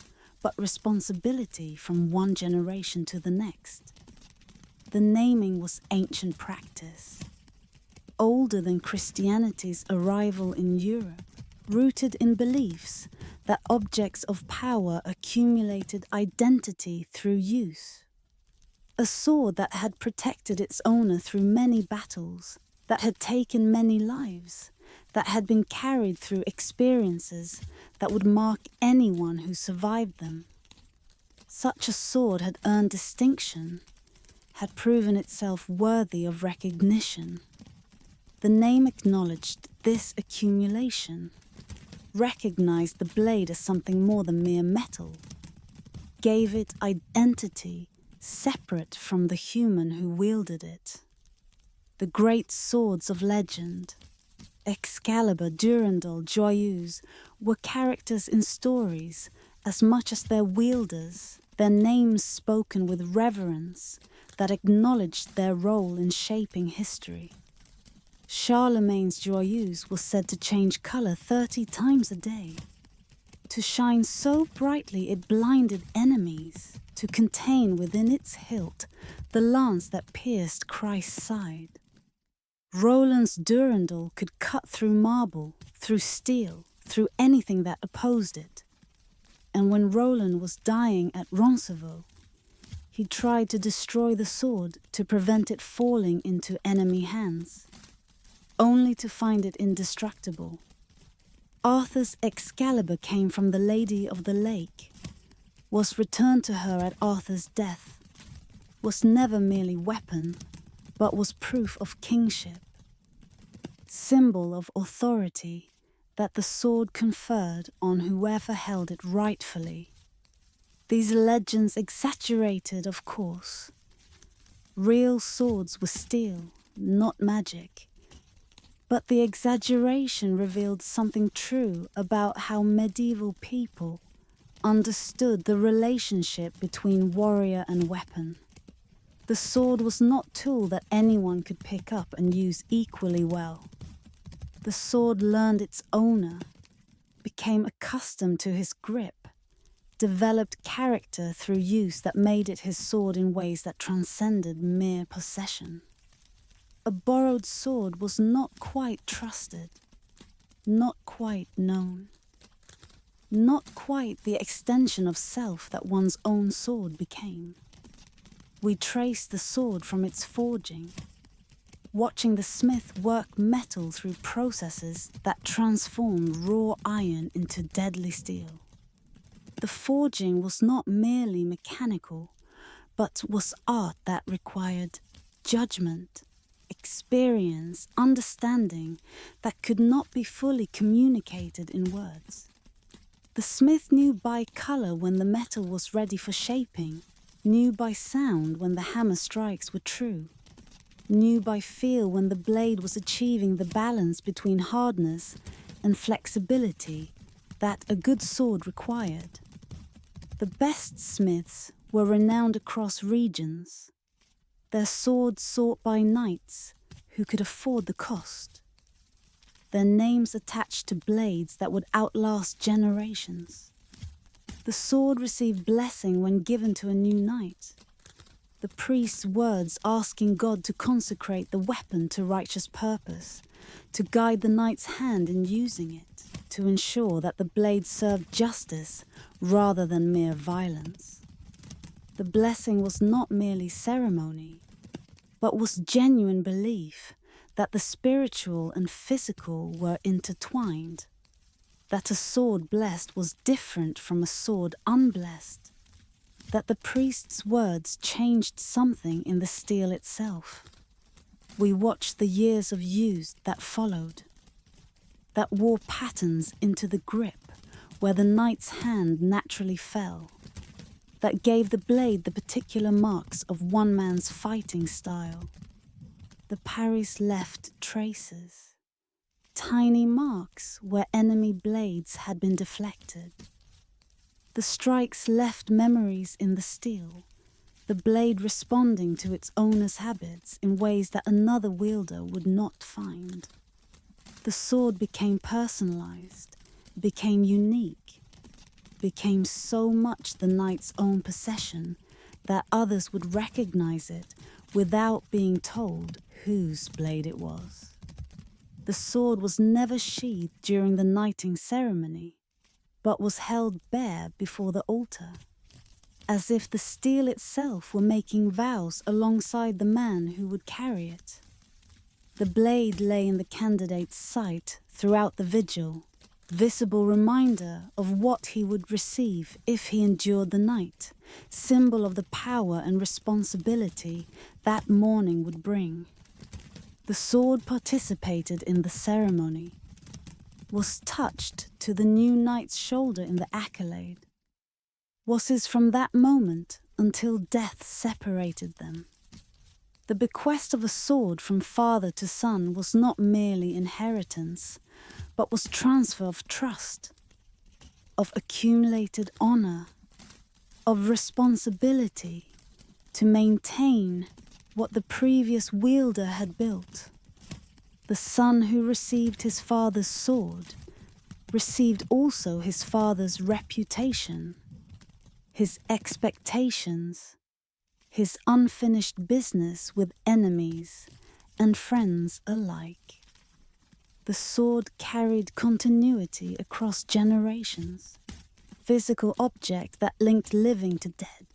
but responsibility from one generation to the next. The naming was ancient practice, older than Christianity's arrival in Europe, rooted in beliefs that objects of power accumulated identity through use. A sword that had protected its owner through many battles, that had taken many lives, that had been carried through experiences that would mark anyone who survived them. Such a sword had earned distinction, had proven itself worthy of recognition. The name acknowledged this accumulation, recognized the blade as something more than mere metal, gave it identity separate from the human who wielded it. The great swords of legend, Excalibur, Durandal, Joyeuse, were characters in stories as much as their wielders, their names spoken with reverence that acknowledged their role in shaping history. Charlemagne's Joyeuse was said to change color 30 times a day, to shine so brightly it blinded enemies, to contain within its hilt the lance that pierced Christ's side. Roland's Durandal could cut through marble, through steel, through anything that opposed it. And when Roland was dying at Roncevaux, he tried to destroy the sword to prevent it falling into enemy hands, only to find it indestructible. Arthur's Excalibur came from the Lady of the Lake, was returned to her at Arthur's death, was never merely weapon, but was proof of kingship, symbol of authority that the sword conferred on whoever held it rightfully. These legends exaggerated, of course. Real swords were steel, not magic. But the exaggeration revealed something true about how medieval people understood the relationship between warrior and weapon. The sword was not a tool that anyone could pick up and use equally well. The sword learned its owner, became accustomed to his grip, developed character through use that made it his sword in ways that transcended mere possession. A borrowed sword was not quite trusted, not quite known, not quite the extension of self that one's own sword became. We trace the sword from its forging, watching the smith work metal through processes that transformed raw iron into deadly steel. The forging was not merely mechanical, but was art that required judgment, experience, understanding that could not be fully communicated in words. The smith knew by color when the metal was ready for shaping, knew by sound when the hammer strikes were true, knew by feel when the blade was achieving the balance between hardness and flexibility that a good sword required. The best smiths were renowned across regions, their swords sought by knights who could afford the cost, their names attached to blades that would outlast generations. The sword received blessing when given to a new knight, the priest's words asking God to consecrate the weapon to righteous purpose, to guide the knight's hand in using it, to ensure that the blade served justice rather than mere violence. The blessing was not merely ceremony, but was genuine belief that the spiritual and physical were intertwined, that a sword blessed was different from a sword unblessed, that the priest's words changed something in the steel itself. We watched the years of use that followed, that wore patterns into the grip where the knight's hand naturally fell, that gave the blade the particular marks of one man's fighting style. The parries left traces, tiny marks where enemy blades had been deflected. The strikes left memories in the steel, the blade responding to its owner's habits in ways that another wielder would not find. The sword became personalized, became unique, became so much the knight's own possession that others would recognize it without being told whose blade it was. The sword was never sheathed during the knighting ceremony, but was held bare before the altar, as if the steel itself were making vows alongside the man who would carry it. The blade lay in the candidate's sight throughout the vigil, visible reminder of what he would receive if he endured the night, symbol of the power and responsibility that morning would bring. The sword participated in the ceremony, was touched to the new knight's shoulder in the accolade, was his from that moment until death separated them. The bequest of a sword from father to son was not merely inheritance, but was transfer of trust, of accumulated honor, of responsibility to maintain what the previous wielder had built. The son who received his father's sword received also his father's reputation, his expectations, his unfinished business with enemies and friends alike. The sword carried continuity across generations, physical object that linked living to dead,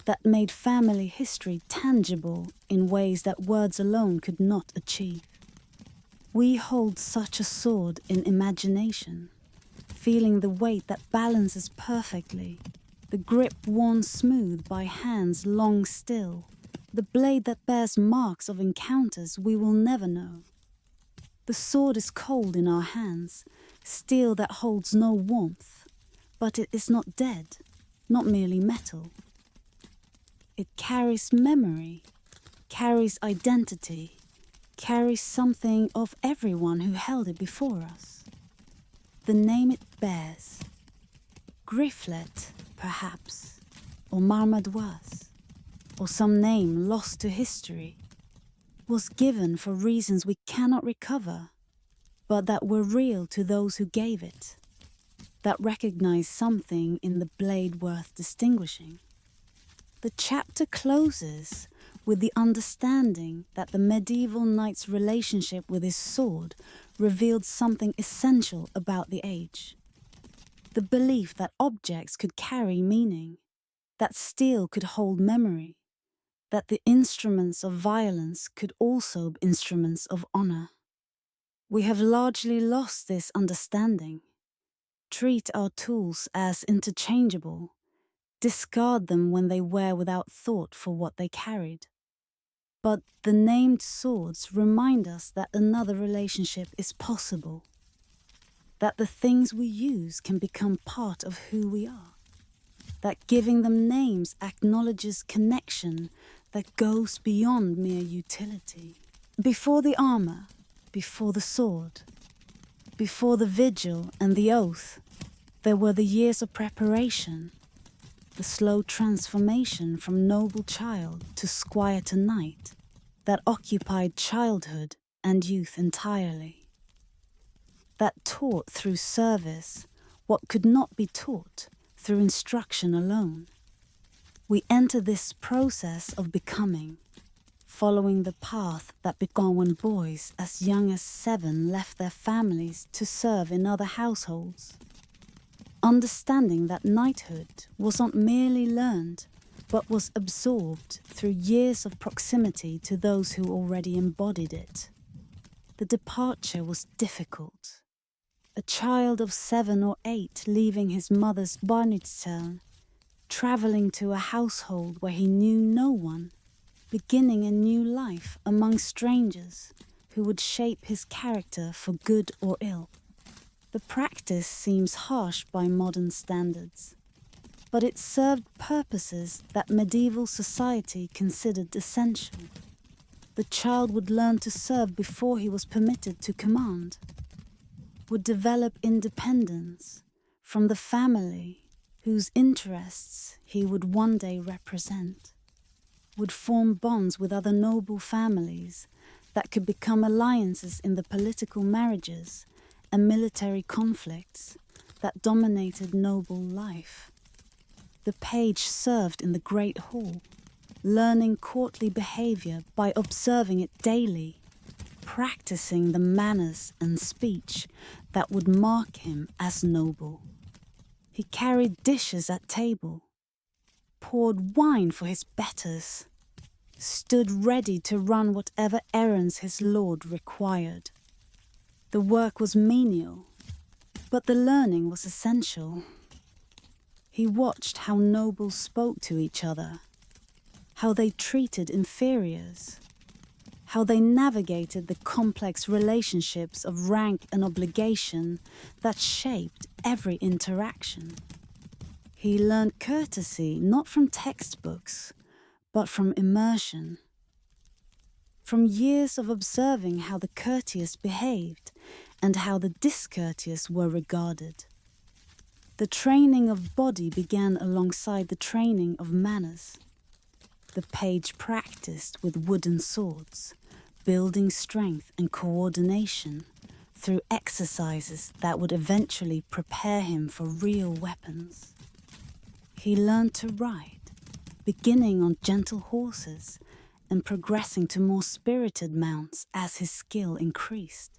that made family history tangible in ways that words alone could not achieve. We hold such a sword in imagination, feeling the weight that balances perfectly, the grip worn smooth by hands long still, the blade that bears marks of encounters we will never know. The sword is cold in our hands, steel that holds no warmth, but it is not dead, not merely metal. It carries memory, carries identity, carries something of everyone who held it before us. The name it bears, Grifflet, perhaps, or Marmaduas, or some name lost to history, was given for reasons we cannot recover, but that were real to those who gave it, that recognized something in the blade worth distinguishing. The chapter closes with the understanding that the medieval knight's relationship with his sword revealed something essential about the age. The belief that objects could carry meaning, that steel could hold memory, that the instruments of violence could also be instruments of honor. We have largely lost this understanding, treat our tools as interchangeable, discard them when they wear without thought for what they carried. But the named swords remind us that another relationship is possible, that the things we use can become part of who we are, that giving them names acknowledges connection that goes beyond mere utility. Before the armor, before the sword, before the vigil and the oath, there were the years of preparation, the slow transformation from noble child to squire to knight that occupied childhood and youth entirely, that taught through service what could not be taught through instruction alone. We enter this process of becoming, following the path that began when boys as young as 7 left their families to serve in other households, understanding that knighthood was not merely learned, but was absorbed through years of proximity to those who already embodied it. The departure was difficult. A child of 7 or 8 leaving his mother's barnitshell, travelling to a household where he knew no one, beginning a new life among strangers who would shape his character for good or ill. The practice seems harsh by modern standards, but it served purposes that medieval society considered essential. The child would learn to serve before he was permitted to command, would develop independence from the family whose interests he would one day represent, would form bonds with other noble families that could become alliances in the political marriages and military conflicts that dominated noble life. The page served in the great hall, learning courtly behavior by observing it daily, practicing the manners and speech that would mark him as noble. He carried dishes at table, poured wine for his betters, stood ready to run whatever errands his lord required. The work was menial, but the learning was essential. He watched how nobles spoke to each other, how they treated inferiors, how they navigated the complex relationships of rank and obligation that shaped every interaction. He learned courtesy not from textbooks, but from immersion. From years of observing how the courteous behaved and how the discourteous were regarded. The training of body began alongside the training of manners. The page practiced with wooden swords, building strength and coordination through exercises that would eventually prepare him for real weapons. He learned to ride, beginning on gentle horses and progressing to more spirited mounts as his skill increased,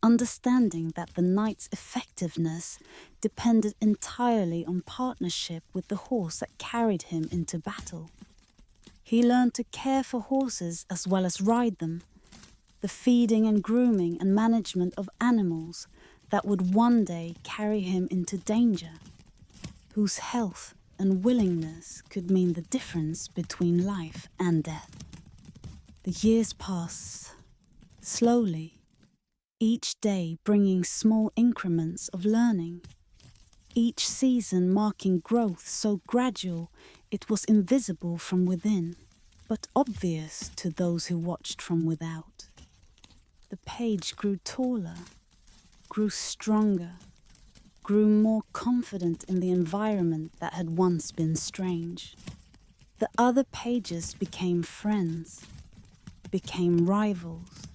understanding that the knight's effectiveness depended entirely on partnership with the horse that carried him into battle. He learned to care for horses as well as ride them, the feeding and grooming and management of animals that would one day carry him into danger, whose health and willingness could mean the difference between life and death. The years passed, slowly, each day bringing small increments of learning, each season marking growth so gradual it was invisible from within, but obvious to those who watched from without. The page grew taller, grew stronger, grew more confident in the environment that had once been strange. The other pages became friends, became rivals,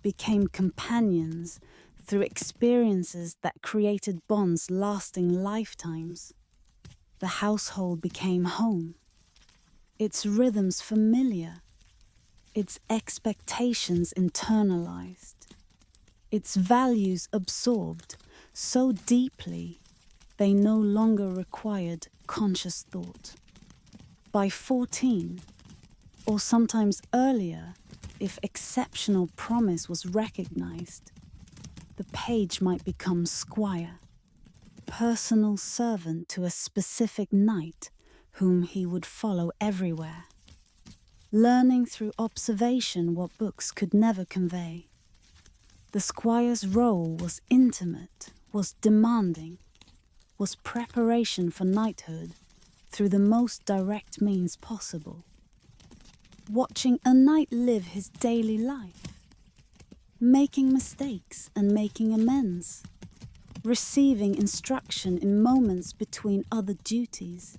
became companions through experiences that created bonds lasting lifetimes. The household became home, its rhythms familiar, its expectations internalized, its values absorbed so deeply they no longer required conscious thought. By 14, or sometimes earlier, if exceptional promise was recognized, the page might become squire, personal servant to a specific knight whom he would follow everywhere, learning through observation what books could never convey. The squire's role was intimate, was demanding, was preparation for knighthood through the most direct means possible. Watching a knight live his daily life, making mistakes and making amends, receiving instruction in moments between other duties,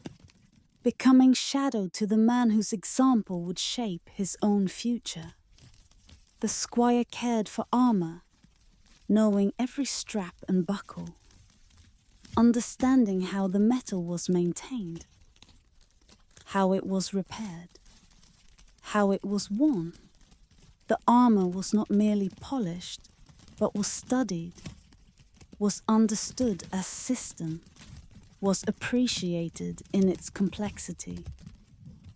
becoming shadow to the man whose example would shape his own future. The squire cared for armor, knowing every strap and buckle, understanding how the metal was maintained, how it was repaired, how it was worn. The armor was not merely polished, but was studied, was understood as system, was appreciated in its complexity.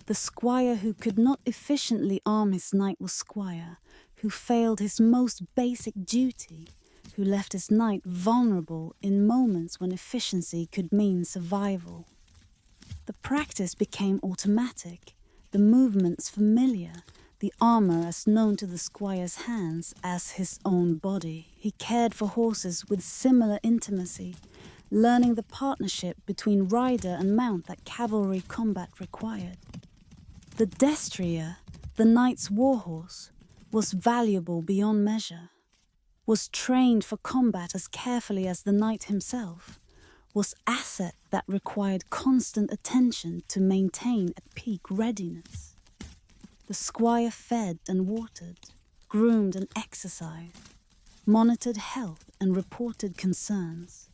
The squire who could not efficiently arm his knight was squire, who failed his most basic duty, who left his knight vulnerable in moments when efficiency could mean survival. The practice became automatic, the movements familiar, the armor as known to the squire's hands as his own body. He cared for horses with similar intimacy, learning the partnership between rider and mount that cavalry combat required. The destrier The knight's warhorse was valuable beyond measure, was trained for combat as carefully as the knight himself, was asset that required constant attention to maintain at peak readiness. The squire fed and watered, groomed and exercised, monitored health and reported concerns,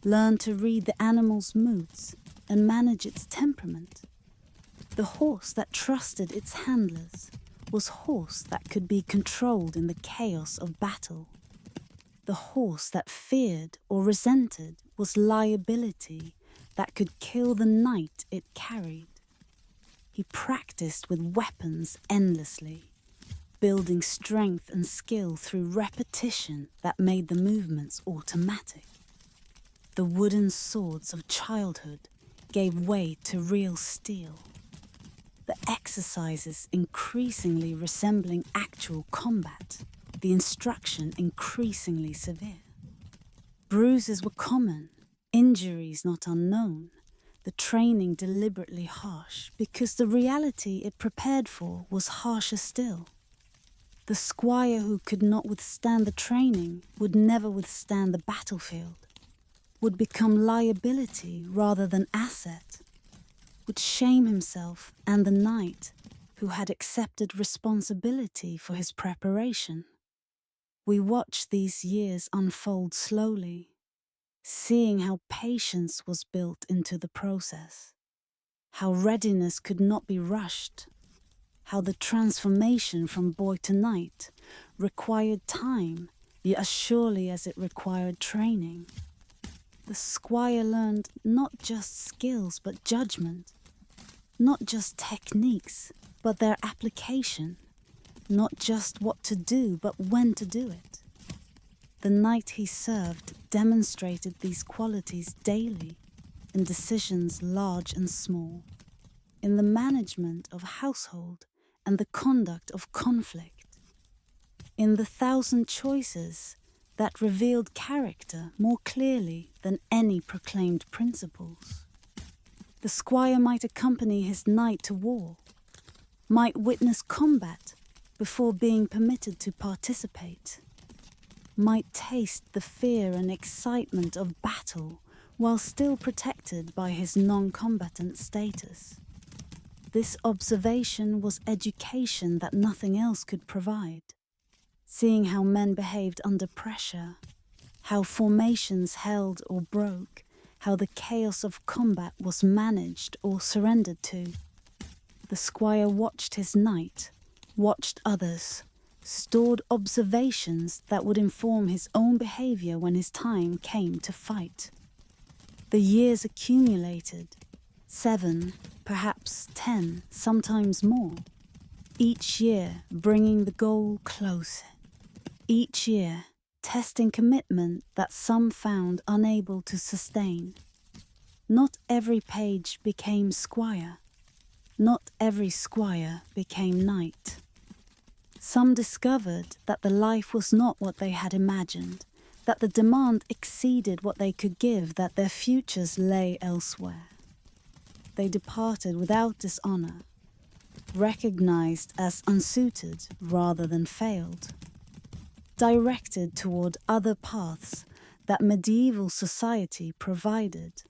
learned to read the animal's moods and manage its temperament. The horse that trusted its handlers was horse that could be controlled in the chaos of battle. The horse that feared or resented was liability that could kill the knight it carried. He practiced with weapons endlessly, building strength and skill through repetition that made the movements automatic. The wooden swords of childhood gave way to real steel. The exercises increasingly resembling actual combat, the instruction increasingly severe. Bruises were common, injuries not unknown, the training deliberately harsh because the reality it prepared for was harsher still. The squire who could not withstand the training would never withstand the battlefield, would become liability rather than asset, would shame himself and the knight who had accepted responsibility for his preparation. We watched these years unfold slowly, seeing how patience was built into the process, how readiness could not be rushed, how the transformation from boy to knight required time, yet as surely as it required training. The squire learned not just skills but judgment, not just techniques but their application, not just what to do but when to do it. The knight he served demonstrated these qualities daily in decisions large and small, in the management of household and the conduct of conflict, in the 1,000 choices that revealed character more clearly than any proclaimed principles. The squire might accompany his knight to war, might witness combat before being permitted to participate, might taste the fear and excitement of battle while still protected by his non-combatant status. This observation was education that nothing else could provide. Seeing how men behaved under pressure, how formations held or broke, how the chaos of combat was managed or surrendered to. The squire watched his knight, watched others, stored observations that would inform his own behavior when his time came to fight. The years accumulated, 7, perhaps 10, sometimes more, each year bringing the goal closer, each year testing commitment that some found unable to sustain. Not every page became squire, not every squire became knight. Some discovered that the life was not what they had imagined, that the demand exceeded what they could give, that their futures lay elsewhere. They departed without dishonor, recognized as unsuited rather than failed, directed toward other paths that medieval society provided.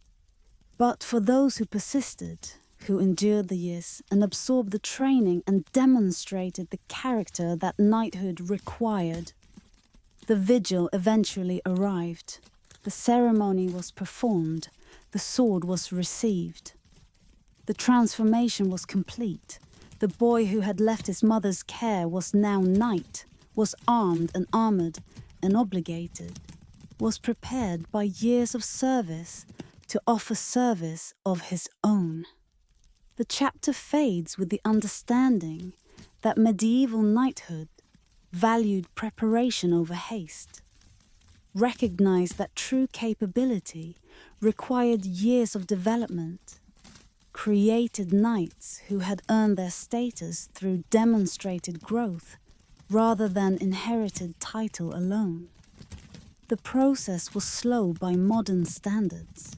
But for those who persisted, who endured the years and absorbed the training and demonstrated the character that knighthood required, the vigil eventually arrived. The ceremony was performed. The sword was received. The transformation was complete. The boy who had left his mother's care was now knight, was armed and armored and obligated, was prepared by years of service to offer service of his own. The chapter fades with the understanding that medieval knighthood valued preparation over haste, recognized that true capability required years of development, created knights who had earned their status through demonstrated growth rather than inherited title alone. The process was slow by modern standards,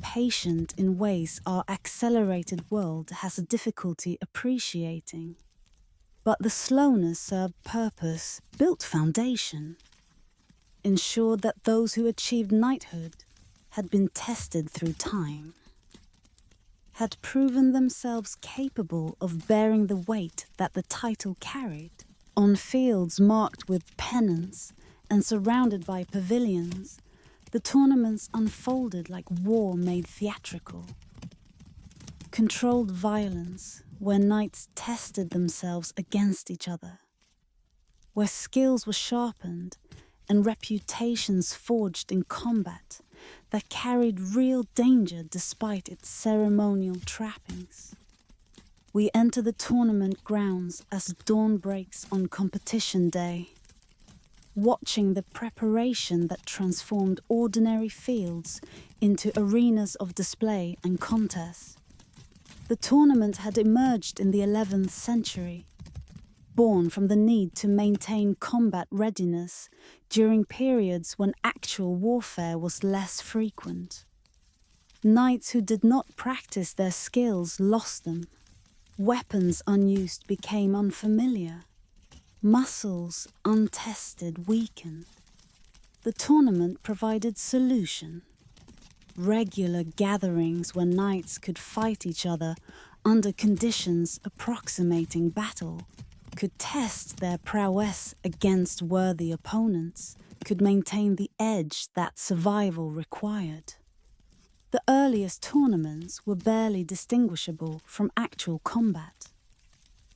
patient in ways our accelerated world has a difficulty appreciating. But the slowness served purpose, built foundation, ensured that those who achieved knighthood had been tested through time, had proven themselves capable of bearing the weight that the title carried. On fields marked with pennants and surrounded by pavilions, the tournaments unfolded like war made theatrical. Controlled violence, where knights tested themselves against each other, where skills were sharpened and reputations forged in combat that carried real danger despite its ceremonial trappings. We enter the tournament grounds as dawn breaks on competition day, watching the preparation that transformed ordinary fields into arenas of display and contest. The tournament had emerged in the 11th century, born from the need to maintain combat readiness during periods when actual warfare was less frequent. Knights who did not practice their skills lost them. Weapons unused became unfamiliar. Muscles untested weakened. The tournament provided solution. Regular gatherings where knights could fight each other under conditions approximating battle, could test their prowess against worthy opponents, could maintain the edge that survival required. The earliest tournaments were barely distinguishable from actual combat.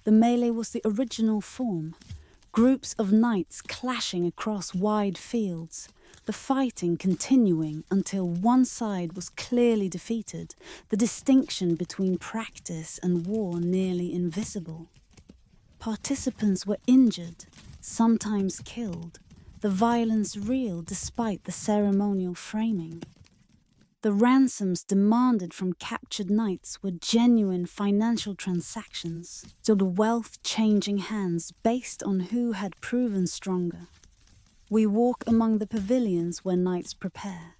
The melee was the original form, groups of knights clashing across wide fields, the fighting continuing until one side was clearly defeated, the distinction between practice and war nearly invisible. Participants were injured, sometimes killed, the violence real despite the ceremonial framing. The ransoms demanded from captured knights were genuine financial transactions, so the wealth changing hands based on who had proven stronger. We walk among the pavilions where knights prepare,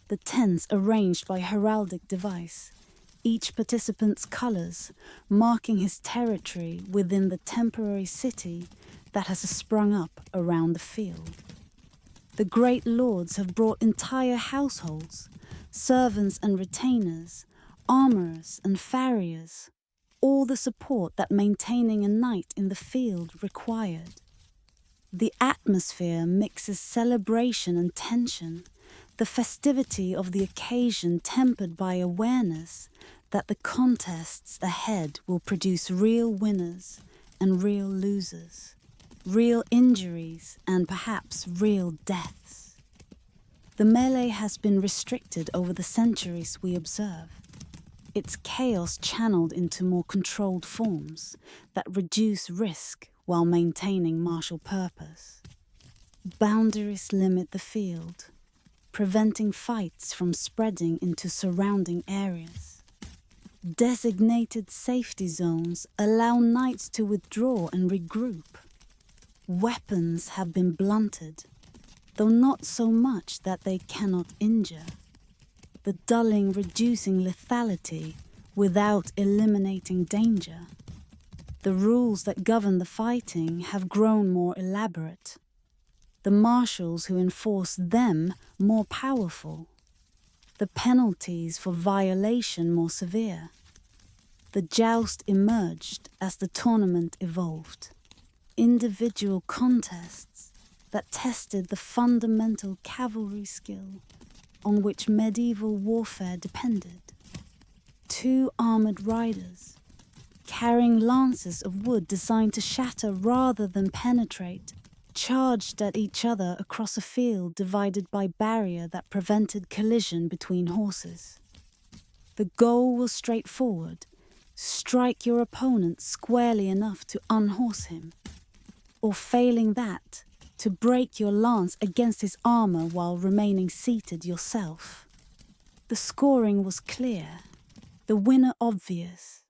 the tents arranged by heraldic device, each participant's colours marking his territory within the temporary city that has sprung up around the field. The great lords have brought entire households, servants and retainers, armourers and farriers, all the support that maintaining a knight in the field required. The atmosphere mixes celebration and tension, the festivity of the occasion tempered by awareness that the contests ahead will produce real winners and real losers, real injuries and perhaps real deaths. The melee has been restricted over the centuries we observe, its chaos channeled into more controlled forms that reduce risk while maintaining martial purpose. Boundaries limit the field, preventing fights from spreading into surrounding areas. Designated safety zones allow knights to withdraw and regroup. Weapons have been blunted, though not so much that they cannot injure. The dulling reducing lethality without eliminating danger. The rules that govern the fighting have grown more elaborate. The marshals who enforce them more powerful. The penalties for violation more severe. The joust emerged as the tournament evolved. Individual contests that tested the fundamental cavalry skill on which medieval warfare depended. 2 armoured riders, carrying lances of wood designed to shatter rather than penetrate, charged at each other across a field divided by barrier that prevented collision between horses. The goal was straightforward: strike your opponent squarely enough to unhorse him, or failing that, to break your lance against his armour while remaining seated yourself. The scoring was clear, the winner obvious,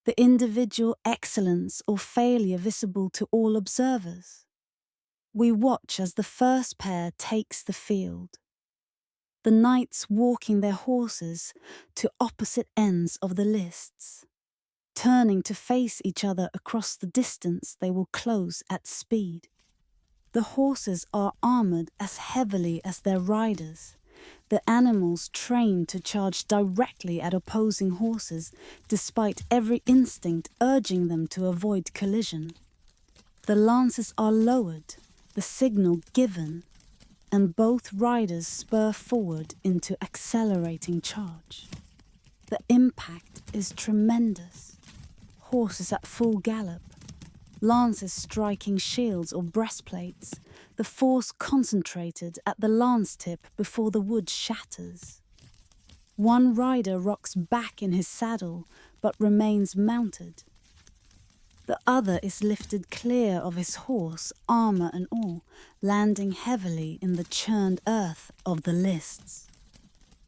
the individual excellence or failure visible to all observers. We watch as the first pair takes the field, the knights walking their horses to opposite ends of the lists. Turning to face each other across the distance, they will close at speed. The horses are armored as heavily as their riders. The animals trained to charge directly at opposing horses, despite every instinct urging them to avoid collision. The lances are lowered, the signal given, and both riders spur forward into accelerating charge. The impact is tremendous. Horses at full gallop, lances striking shields or breastplates, the force concentrated at the lance tip before the wood shatters. One rider rocks back in his saddle but remains mounted. The other is lifted clear of his horse, armor and all, landing heavily in the churned earth of the lists.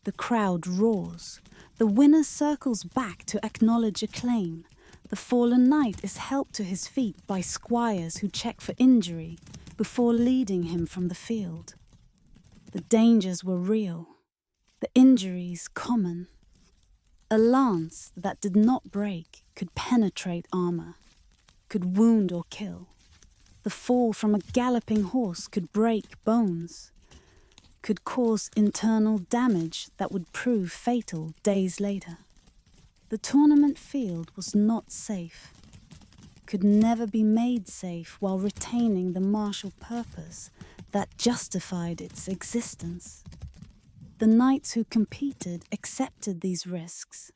The crowd roars. The winner circles back to acknowledge acclaim. The fallen knight is helped to his feet by squires who check for injury before leading him from the field. The dangers were real, the injuries common. A lance that did not break could penetrate armor, could wound or kill. The fall from a galloping horse could break bones, could cause internal damage that would prove fatal days later. The tournament field was not safe, could never be made safe while retaining the martial purpose that justified its existence. The knights who competed accepted these risks,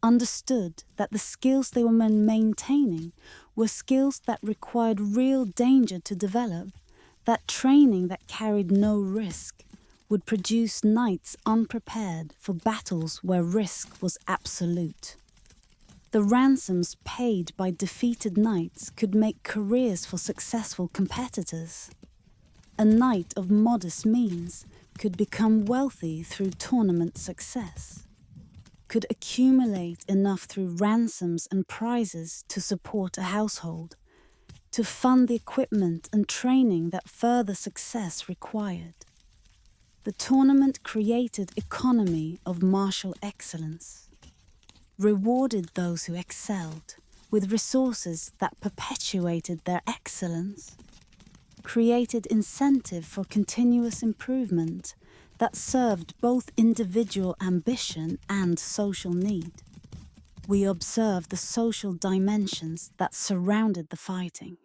understood that the skills they were maintaining were skills that required real danger to develop, that training that carried no risk would produce knights unprepared for battles where risk was absolute. The ransoms paid by defeated knights could make careers for successful competitors. A knight of modest means could become wealthy through tournament success, could accumulate enough through ransoms and prizes to support a household, to fund the equipment and training that further success required. The tournament created economy of martial excellence, rewarded those who excelled with resources that perpetuated their excellence, created incentive for continuous improvement that served both individual ambition and social need. We observed the social dimensions that surrounded the fighting.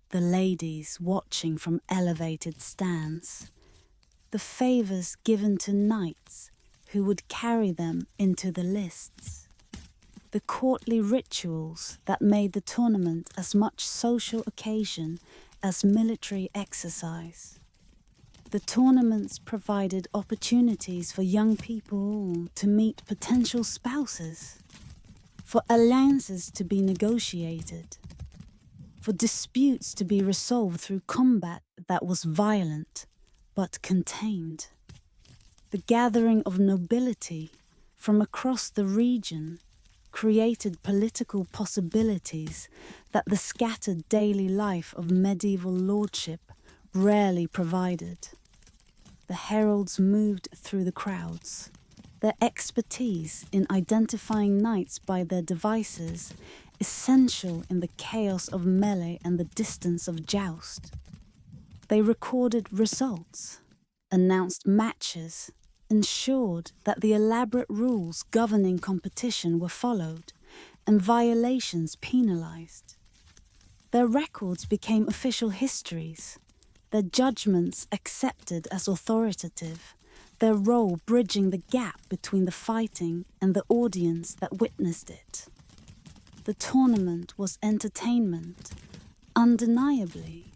The ladies watching from elevated stands, the favors given to knights who would carry them into the lists, the courtly rituals that made the tournament as much social occasion as military exercise. The tournaments provided opportunities for young people to meet potential spouses, for alliances to be negotiated, for disputes to be resolved through combat that was violent but contained. The gathering of nobility from across the region created political possibilities that the scattered daily life of medieval lordship rarely provided. The heralds moved through the crowds, their expertise in identifying knights by their devices essential in the chaos of melee and the distance of joust. They recorded results, announced matches, ensured that the elaborate rules governing competition were followed and violations penalized. Their records became official histories, their judgments accepted as authoritative, their role bridging the gap between the fighting and the audience that witnessed it. The tournament was entertainment, undeniably,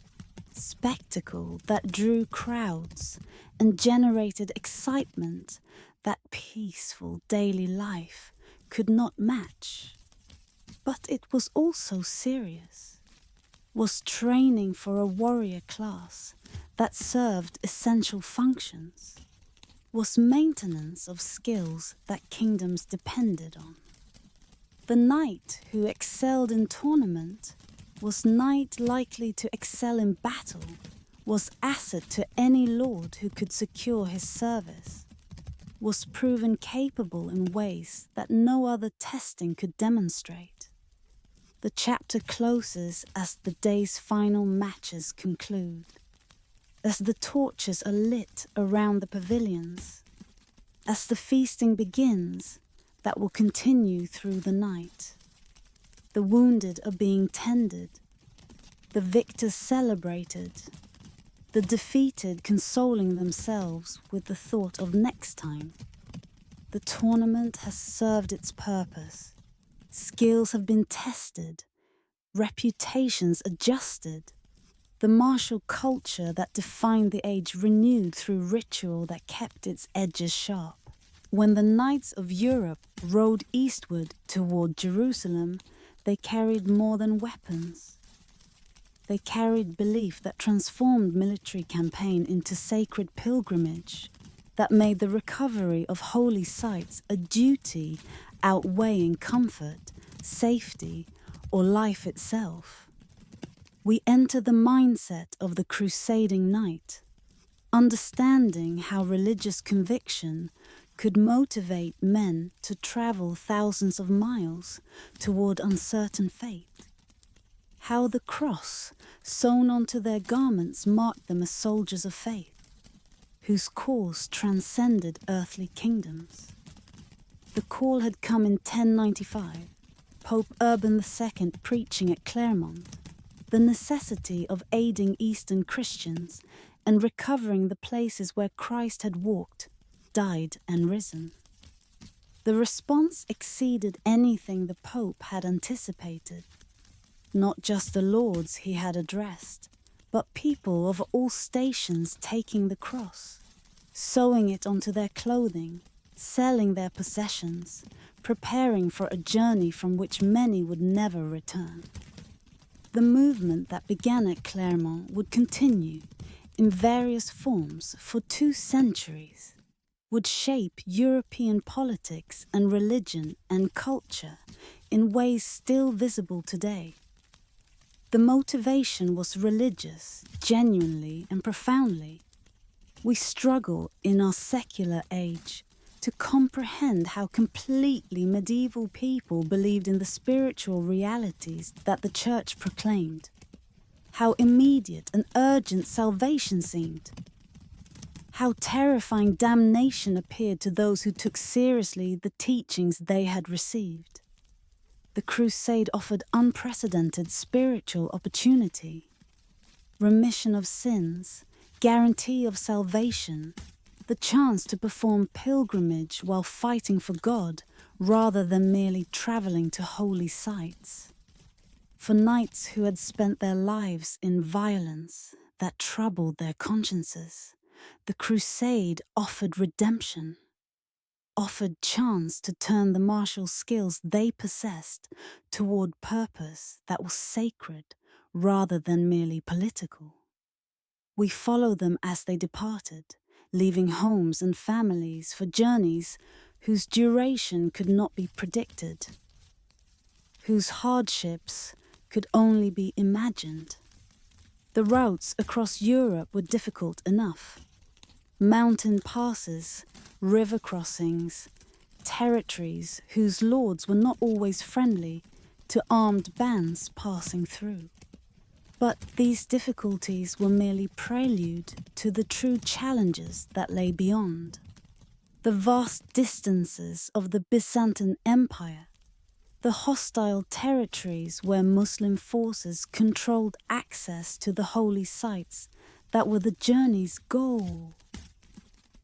spectacle that drew crowds and generated excitement that peaceful daily life could not match. But it was also serious, was training for a warrior class that served essential functions, was maintenance of skills that kingdoms depended on. The knight who excelled in tournament was knight likely to excel in battle, was asset to any lord who could secure his service. was proven capable in ways that no other testing could demonstrate. The chapter closes as the day's final matches conclude, as the torches are lit around the pavilions, as the feasting begins that will continue through the night. The wounded are being tended, the victors celebrated, the defeated consoling themselves with the thought of next time. The tournament has served its purpose. Skills have been tested, reputations adjusted, the martial culture that defined the age renewed through ritual that kept its edges sharp. When the knights of Europe rode eastward toward Jerusalem, they carried more than weapons. They carried belief that transformed military campaign into sacred pilgrimage, that made the recovery of holy sites a duty outweighing comfort, safety, or life itself. We enter the mindset of the crusading knight, understanding how religious conviction could motivate men to travel thousands of miles toward uncertain fate. How the cross, sewn onto their garments, marked them as soldiers of faith, whose cause transcended earthly kingdoms. The call had come in 1095, Pope Urban II preaching at Clermont, the necessity of aiding Eastern Christians and recovering the places where Christ had walked, died, and risen. The response exceeded anything the Pope had anticipated. Not just the lords he had addressed, but people of all stations taking the cross, sewing it onto their clothing, selling their possessions, preparing for a journey from which many would never return. The movement that began at Clermont would continue in various forms for 2 centuries, would shape European politics and religion and culture in ways still visible today. The motivation was religious, genuinely and profoundly. We struggle in our secular age to comprehend how completely medieval people believed in the spiritual realities that the Church proclaimed, how immediate and urgent salvation seemed, how terrifying damnation appeared to those who took seriously the teachings they had received. The crusade offered unprecedented spiritual opportunity, remission of sins, guarantee of salvation, the chance to perform pilgrimage while fighting for God rather than merely traveling to holy sites. For knights who had spent their lives in violence that troubled their consciences, the crusade offered redemption, offered chance to turn the martial skills they possessed toward purpose that was sacred rather than merely political. We follow them as they departed, leaving homes and families for journeys whose duration could not be predicted, whose hardships could only be imagined. The routes across Europe were difficult enough. Mountain passes, river crossings, territories whose lords were not always friendly to armed bands passing through. But these difficulties were merely prelude to the true challenges that lay beyond. The vast distances of the Byzantine Empire, the hostile territories where Muslim forces controlled access to the holy sites that were the journey's goal.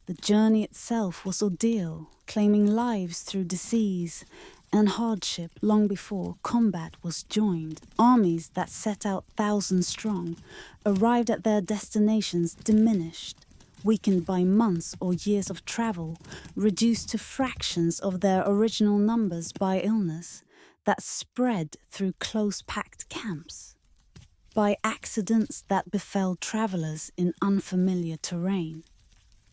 The journey itself was ordeal, claiming lives through disease and hardship long before combat was joined. Armies that set out thousands strong arrived at their destinations diminished, weakened by months or years of travel, reduced to fractions of their original numbers by illness that spread through close-packed camps, by accidents that befell travelers in unfamiliar terrain,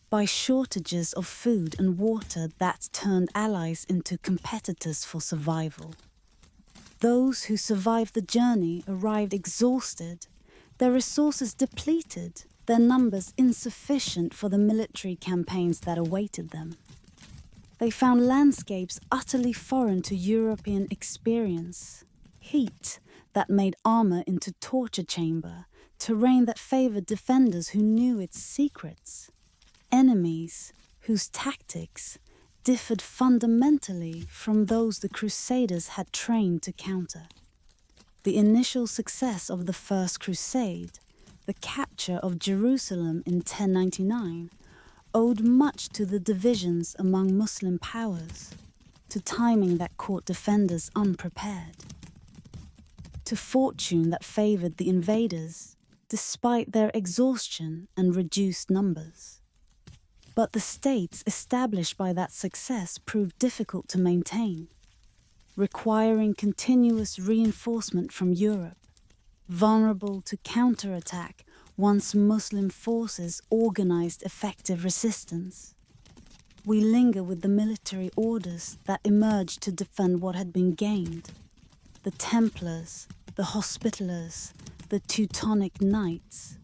by shortages of food and water that turned allies into competitors for survival. Those who survived the journey arrived exhausted, their resources depleted, their numbers insufficient for the military campaigns that awaited them. They found landscapes utterly foreign to European experience, heat that made armor into torture chamber, terrain that favored defenders who knew its secrets, enemies whose tactics differed fundamentally from those the Crusaders had trained to counter. The initial success of the First Crusade, the capture of Jerusalem in 1099, owed much to the divisions among Muslim powers, to timing that caught defenders unprepared, to fortune that favored the invaders despite their exhaustion and reduced numbers. But the states established by that success proved difficult to maintain, requiring continuous reinforcement from Europe, vulnerable to counterattack once Muslim forces organized effective resistance. We linger with the military orders that emerged to defend what had been gained. The Templars, the Hospitallers, the Teutonic Knights.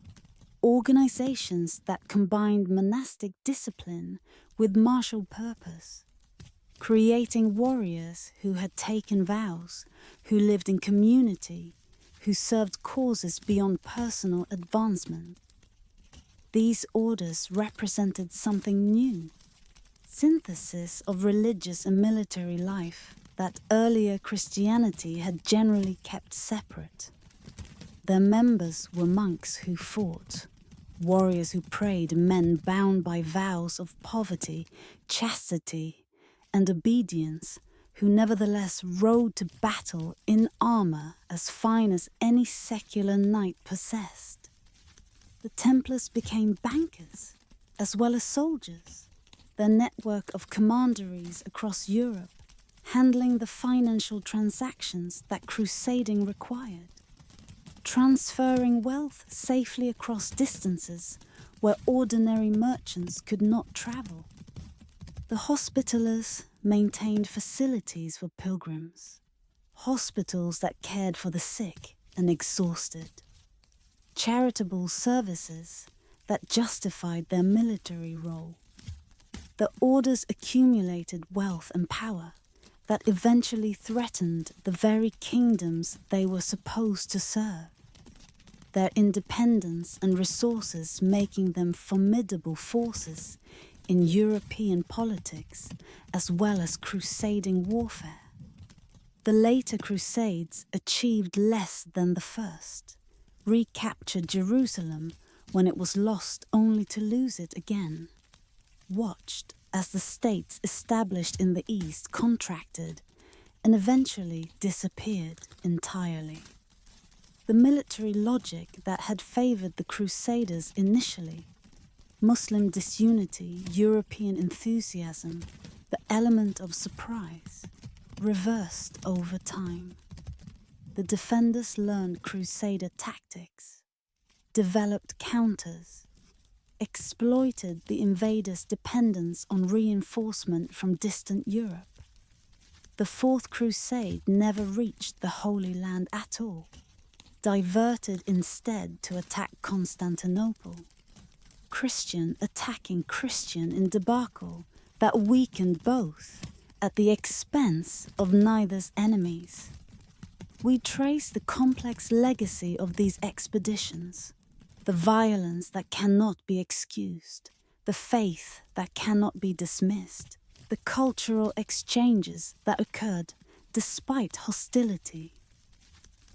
Organizations that combined monastic discipline with martial purpose, creating warriors who had taken vows, who lived in community, who served causes beyond personal advancement. These orders represented something new, synthesis of religious and military life that earlier Christianity had generally kept separate. Their members were monks who fought, warriors who prayed, men bound by vows of poverty, chastity, and obedience, who nevertheless rode to battle in armor as fine as any secular knight possessed. The Templars became bankers as well as soldiers, their network of commanderies across Europe, handling the financial transactions that crusading required, transferring wealth safely across distances where ordinary merchants could not travel. The Hospitallers maintained facilities for pilgrims, hospitals that cared for the sick and exhausted, charitable services that justified their military role. The orders accumulated wealth and power that eventually threatened the very kingdoms they were supposed to serve, their independence and resources making them formidable forces in European politics as well as crusading warfare. The later Crusades achieved less than the first, recaptured Jerusalem when it was lost only to lose it again, watched as the states established in the East contracted and eventually disappeared entirely. The military logic that had favored the Crusaders initially, Muslim disunity, European enthusiasm, the element of surprise, reversed over time. The defenders learned Crusader tactics, developed counters, exploited the invaders' dependence on reinforcement from distant Europe. The Fourth Crusade never reached the Holy Land at all, diverted instead to attack Constantinople. Christian attacking Christian in debacle that weakened both at the expense of neither's enemies. We trace the complex legacy of these expeditions, the violence that cannot be excused, the faith that cannot be dismissed, the cultural exchanges that occurred despite hostility.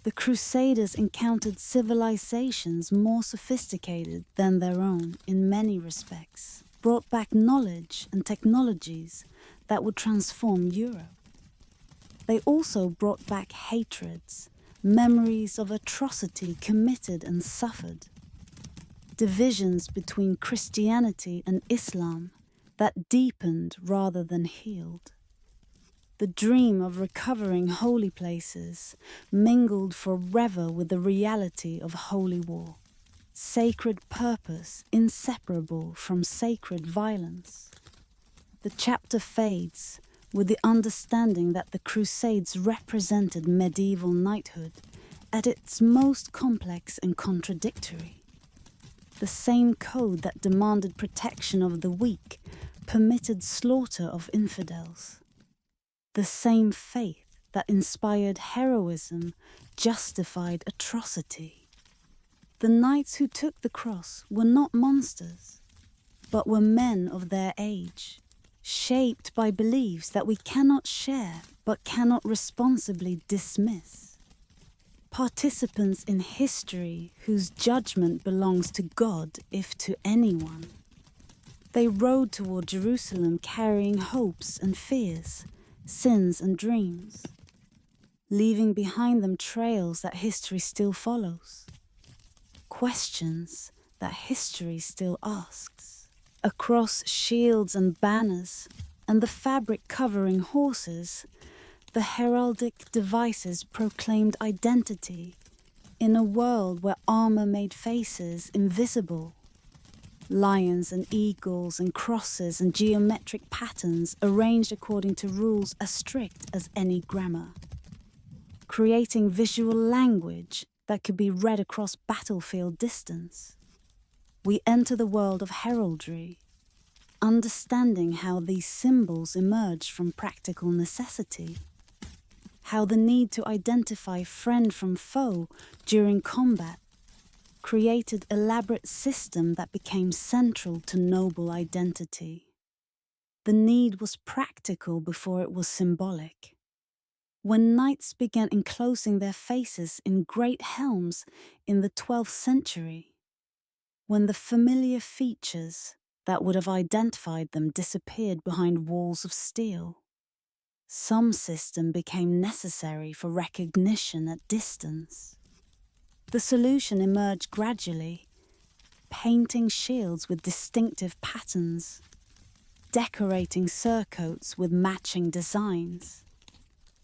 The Crusaders encountered civilizations more sophisticated than their own in many respects, brought back knowledge and technologies that would transform Europe. They also brought back hatreds, memories of atrocity committed and suffered, divisions between Christianity and Islam that deepened rather than healed. The dream of recovering holy places mingled forever with the reality of holy war, sacred purpose inseparable from sacred violence. The chapter fades with the understanding that the Crusades represented medieval knighthood at its most complex and contradictory. The same code that demanded protection of the weak permitted slaughter of infidels. The same faith that inspired heroism justified atrocity. The knights who took the cross were not monsters, but were men of their age, shaped by beliefs that we cannot share but cannot responsibly dismiss. Participants in history whose judgment belongs to God, if to anyone. They rode toward Jerusalem carrying hopes and fears, sins and dreams, leaving behind them trails that history still follows, questions that history still asks. Across shields and banners and the fabric covering horses, the heraldic devices proclaimed identity in a world where armor made faces invisible. Lions and eagles and crosses and geometric patterns arranged according to rules as strict as any grammar, creating visual language that could be read across battlefield distance. We enter the world of heraldry, understanding how these symbols emerged from practical necessity, how the need to identify friend from foe during combat created elaborate system that became central to noble identity. The need was practical before it was symbolic. When knights began enclosing their faces in great helms in the 12th century, when the familiar features that would have identified them disappeared behind walls of steel, some system became necessary for recognition at distance. The solution emerged gradually, painting shields with distinctive patterns, decorating surcoats with matching designs,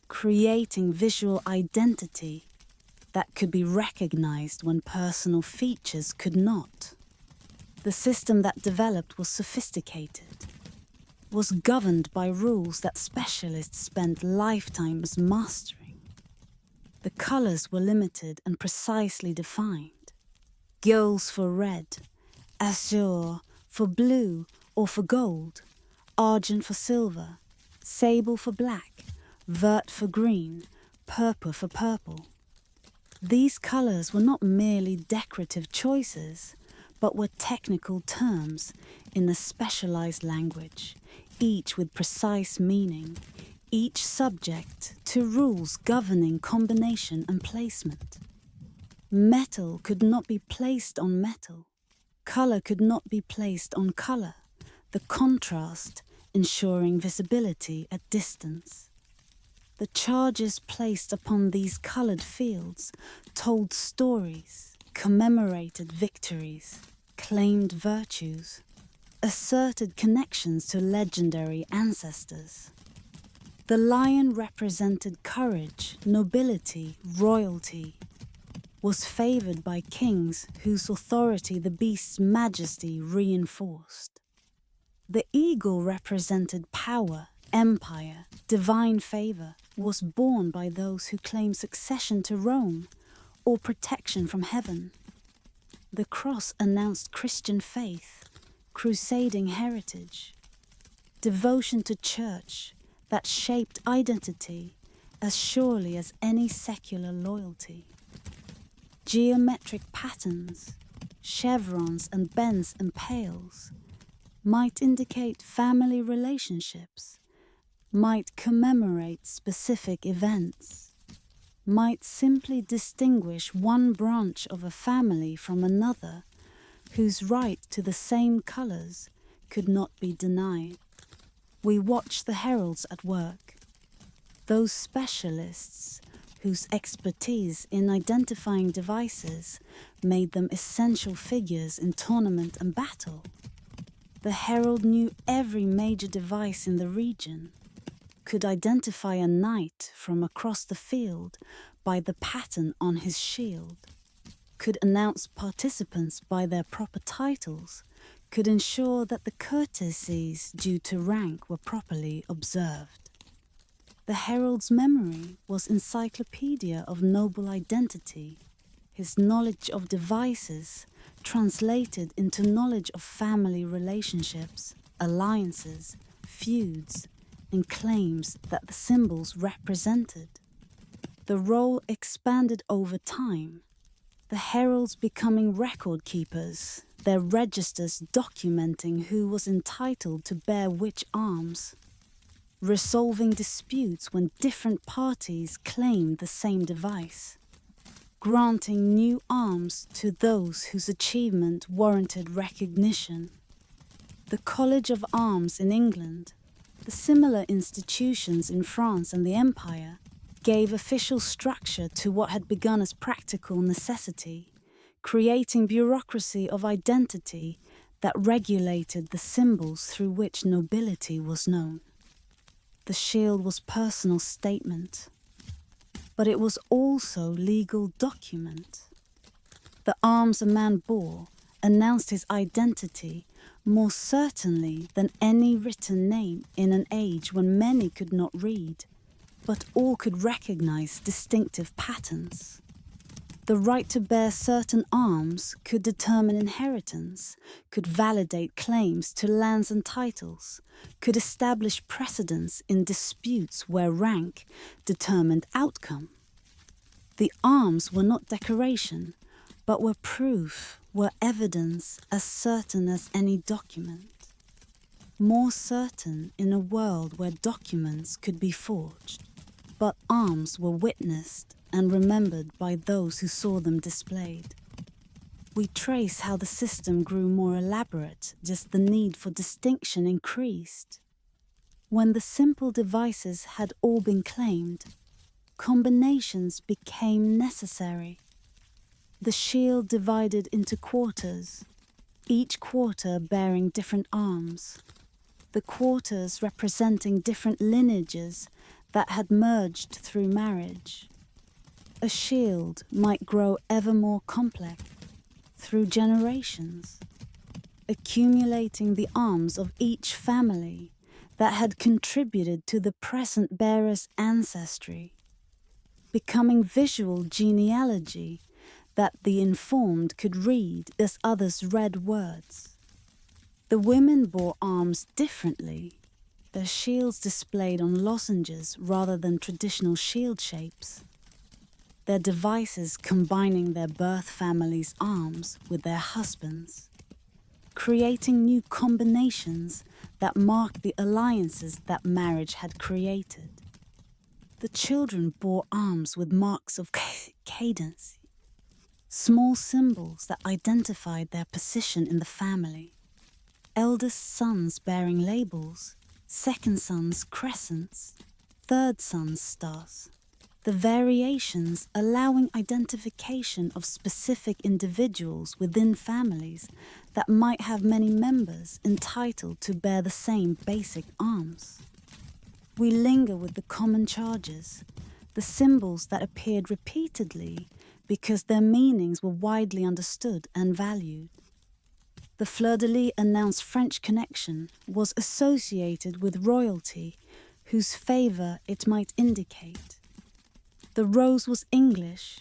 creating visual identity that could be recognized when personal features could not. The system that developed was sophisticated, was governed by rules that specialists spent lifetimes mastering. The colors were limited and precisely defined. Gules for red, azure for blue or for gold, argent for silver, sable for black, vert for green, purple for purple. These colors were not merely decorative choices, but were technical terms in a specialized language, each with precise meaning, each subject to rules governing combination and placement. Metal could not be placed on metal. Color could not be placed on color, the contrast ensuring visibility at distance. The charges placed upon these colored fields told stories, commemorated victories, claimed virtues, asserted connections to legendary ancestors. The lion represented courage, nobility, royalty, was favored by kings whose authority the beast's majesty reinforced. The eagle represented power, empire, divine favor, was borne by those who claimed succession to Rome or protection from heaven. The cross announced Christian faith, crusading heritage, devotion to church that shaped identity as surely as any secular loyalty. Geometric patterns, chevrons and bends and pales might indicate family relationships, might commemorate specific events, might simply distinguish one branch of a family from another whose right to the same colors could not be denied. We watch the heralds at work, those specialists whose expertise in identifying devices made them essential figures in tournament and battle. The herald knew every major device in the region, could identify a knight from across the field by the pattern on his shield, could announce participants by their proper titles, could ensure that the courtesies due to rank were properly observed. The herald's memory was encyclopedia of noble identity, his knowledge of devices translated into knowledge of family relationships, alliances, feuds, and claims that the symbols represented. The role expanded over time, the heralds becoming record keepers, their registers documenting who was entitled to bear which arms, resolving disputes when different parties claimed the same device, granting new arms to those whose achievement warranted recognition. The College of Arms in England, the similar institutions in France and the Empire, gave official structure to what had begun as practical necessity, creating bureaucracy of identity that regulated the symbols through which nobility was known. The shield was personal statement, but it was also legal document. The arms a man bore announced his identity more certainly than any written name in an age when many could not read, but all could recognize distinctive patterns. The right to bear certain arms could determine inheritance, could validate claims to lands and titles, could establish precedents in disputes where rank determined outcome. The arms were not decoration, but were proof, were evidence as certain as any document. More certain in a world where documents could be forged, but arms were witnessed and remembered by those who saw them displayed. We trace how the system grew more elaborate, just the need for distinction increased. When the simple devices had all been claimed, combinations became necessary. The shield divided into quarters, each quarter bearing different arms, the quarters representing different lineages that had merged through marriage. A shield might grow ever more complex through generations, accumulating the arms of each family that had contributed to the present bearer's ancestry, becoming visual genealogy that the informed could read as others read words. The women bore arms differently, their shields displayed on lozenges rather than traditional shield shapes, their devices combining their birth family's arms with their husbands, creating new combinations that marked the alliances that marriage had created. The children bore arms with marks of cadence, small symbols that identified their position in the family. Eldest sons bearing labels, second sons crescents, third sons stars. The variations allowing identification of specific individuals within families that might have many members entitled to bear the same basic arms. We linger with the common charges, the symbols that appeared repeatedly because their meanings were widely understood and valued. The fleur-de-lis announced French connection was associated with royalty, whose favour it might indicate. The rose was English,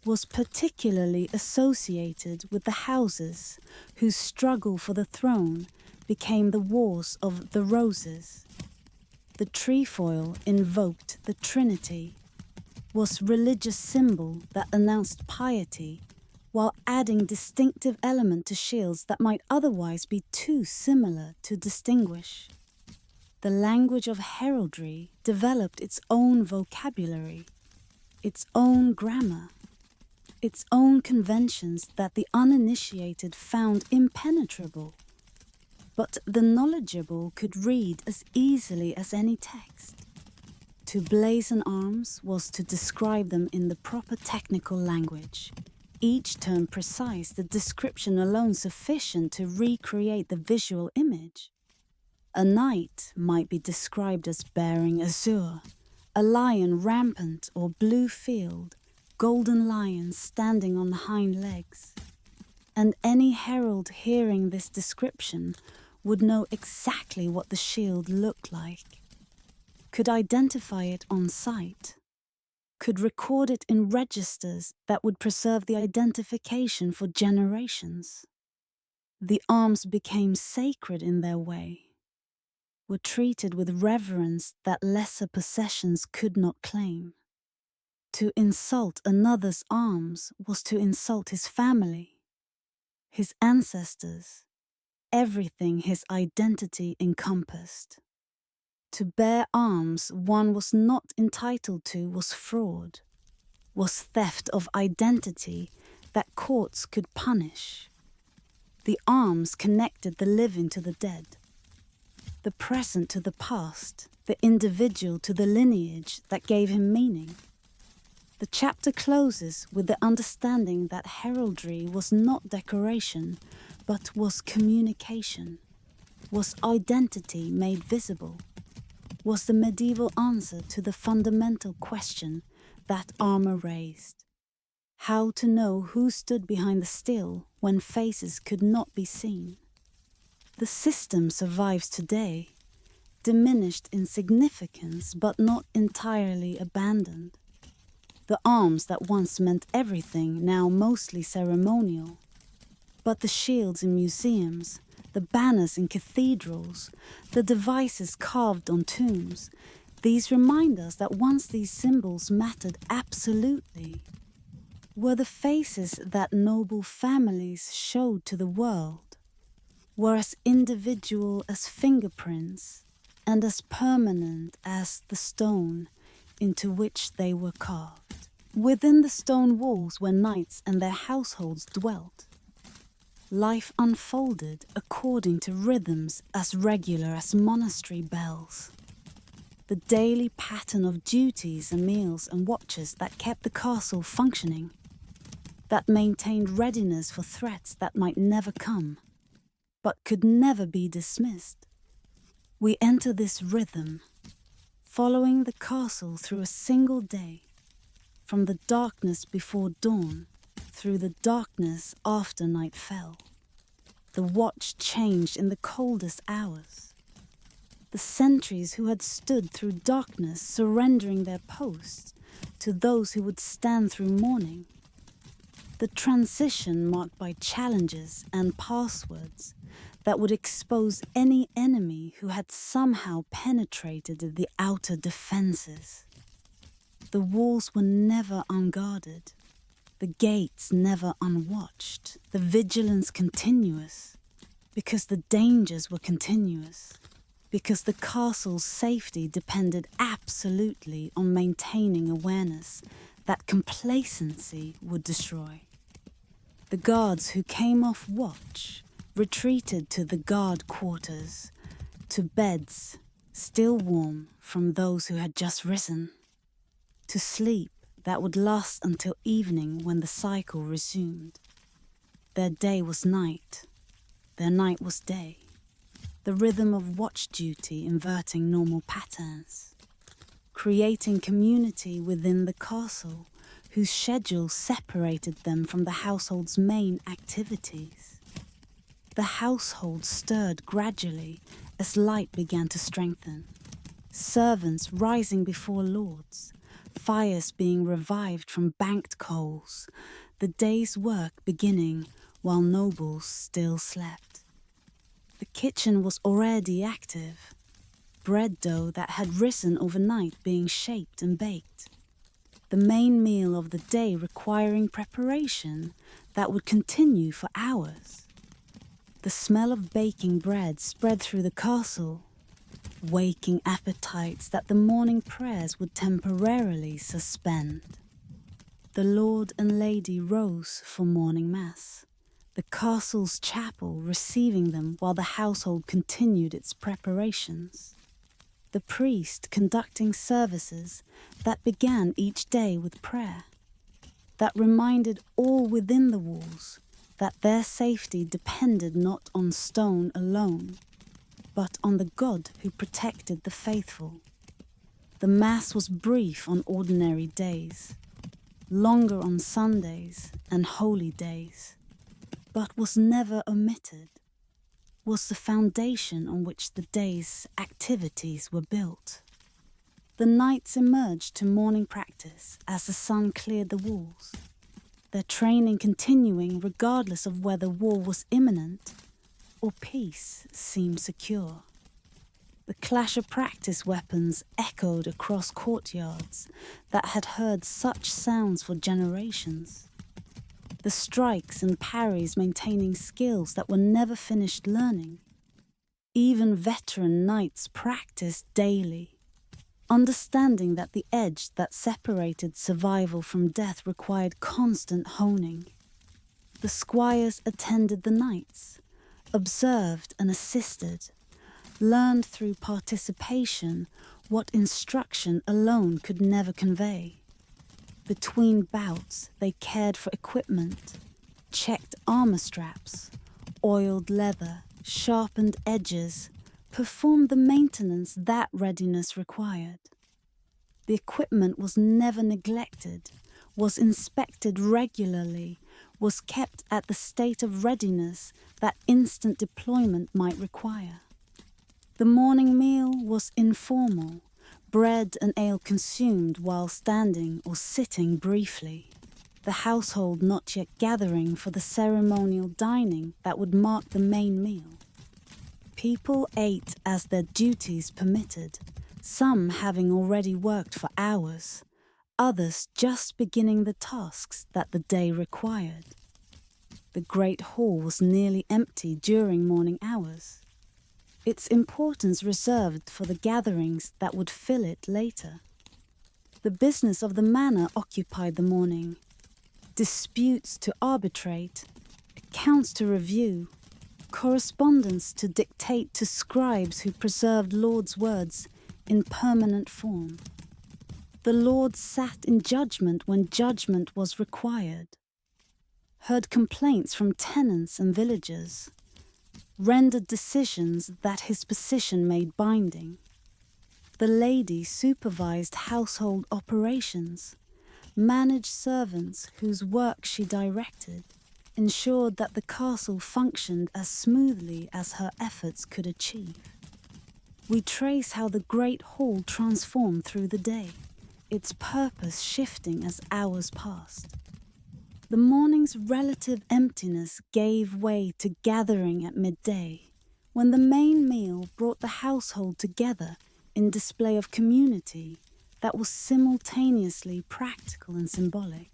was particularly associated with the houses whose struggle for the throne became the wars of the roses. The trefoil invoked the Trinity, was religious symbol that announced piety, while adding distinctive element to shields that might otherwise be too similar to distinguish. The language of heraldry developed its own vocabulary, its own grammar, its own conventions that the uninitiated found impenetrable, but the knowledgeable could read as easily as any text. To blazon arms was to describe them in the proper technical language, each term precise, the description alone sufficient to recreate the visual image. A knight might be described as bearing azure, a lion rampant or blue field, golden lions standing on the hind legs. And any herald hearing this description would know exactly what the shield looked like, could identify it on sight, could record it in registers that would preserve the identification for generations. The arms became sacred in their way, were treated with reverence that lesser possessions could not claim. To insult another's arms was to insult his family, his ancestors, everything his identity encompassed. To bear arms one was not entitled to was fraud, was theft of identity that courts could punish. The arms connected the living to the dead, the present to the past, the individual to the lineage that gave him meaning. The chapter closes with the understanding that heraldry was not decoration, but was communication, was identity made visible, was the medieval answer to the fundamental question that armor raised: how to know who stood behind the steel when faces could not be seen. The system survives today, diminished in significance but not entirely abandoned. The arms that once meant everything, now mostly ceremonial. But the shields in museums, the banners in cathedrals, the devices carved on tombs, these remind us that once these symbols mattered absolutely. Were the faces that noble families showed to the world, were as individual as fingerprints and as permanent as the stone into which they were carved. Within the stone walls where knights and their households dwelt, life unfolded according to rhythms as regular as monastery bells. The daily pattern of duties and meals and watches that kept the castle functioning, that maintained readiness for threats that might never come, but could never be dismissed. We enter this rhythm, following the castle through a single day, from the darkness before dawn through the darkness after night fell. The watch changed in the coldest hours. The sentries who had stood through darkness surrendering their posts to those who would stand through morning. The transition marked by challenges and passwords that would expose any enemy who had somehow penetrated the outer defenses. The walls were never unguarded, the gates never unwatched, the vigilance continuous, because the dangers were continuous, because the castle's safety depended absolutely on maintaining awareness that complacency would destroy. The guards who came off watch retreated to the guard quarters, to beds still warm from those who had just risen, to sleep that would last until evening when the cycle resumed. Their day was night, their night was day, the rhythm of watch duty inverting normal patterns, creating community within the castle whose schedule separated them from the household's main activities. The household stirred gradually as light began to strengthen, servants rising before lords, fires being revived from banked coals, the day's work beginning while nobles still slept. The kitchen was already active, bread dough that had risen overnight being shaped and baked. The main meal of the day requiring preparation that would continue for hours. The smell of baking bread spread through the castle, waking appetites that the morning prayers would temporarily suspend. The lord and lady rose for morning mass, the castle's chapel receiving them while the household continued its preparations. The priest conducting services that began each day with prayer, that reminded all within the walls that their safety depended not on stone alone, but on the God who protected the faithful. The Mass was brief on ordinary days, longer on Sundays and holy days, but was never omitted, was the foundation on which the day's activities were built. The knights emerged to morning practice as the sun cleared the walls, their training continuing regardless of whether war was imminent or peace seemed secure. The clash of practice weapons echoed across courtyards that had heard such sounds for generations. The strikes and parries maintaining skills that were never finished learning. Even veteran knights practiced daily, understanding that the edge that separated survival from death required constant honing. The squires attended the knights, observed and assisted, learned through participation what instruction alone could never convey. Between bouts, they cared for equipment, checked armor straps, oiled leather, sharpened edges, performed the maintenance that readiness required. The equipment was never neglected, was inspected regularly, was kept at the state of readiness that instant deployment might require. The morning meal was informal, bread and ale consumed while standing or sitting briefly, the household not yet gathering for the ceremonial dining that would mark the main meal. People ate as their duties permitted, some having already worked for hours, others just beginning the tasks that the day required. The great hall was nearly empty during morning hours, its importance reserved for the gatherings that would fill it later. The business of the manor occupied the morning. Disputes to arbitrate, accounts to review, correspondence to dictate to scribes who preserved Lord's words in permanent form. The Lord sat in judgment when judgment was required, heard complaints from tenants and villagers, rendered decisions that his position made binding. The lady supervised household operations, managed servants whose work she directed, ensured that the castle functioned as smoothly as her efforts could achieve. We trace how the great hall transformed through the day, its purpose shifting as hours passed. The morning's relative emptiness gave way to gathering at midday, when the main meal brought the household together in display of community that was simultaneously practical and symbolic.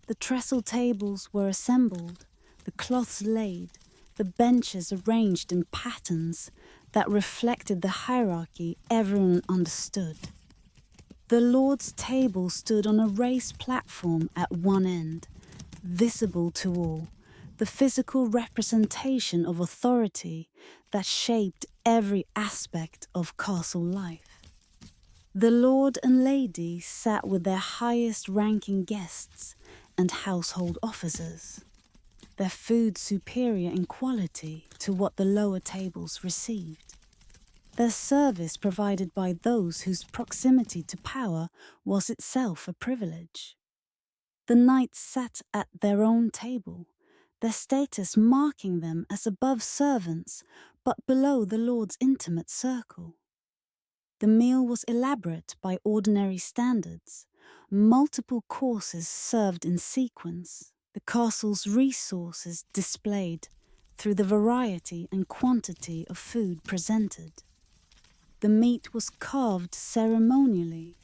The trestle tables were assembled, the cloths laid, the benches arranged in patterns that reflected the hierarchy everyone understood. The Lord's table stood on a raised platform at one end, visible to all, the physical representation of authority that shaped every aspect of castle life. The Lord and Lady sat with their highest-ranking guests and household officers, their food superior in quality to what the lower tables received. Their service provided by those whose proximity to power was itself a privilege. The knights sat at their own table, their status marking them as above servants but below the Lord's intimate circle. The meal was elaborate by ordinary standards, multiple courses served in sequence, the castle's resources displayed through the variety and quantity of food presented. The meat was carved ceremonially,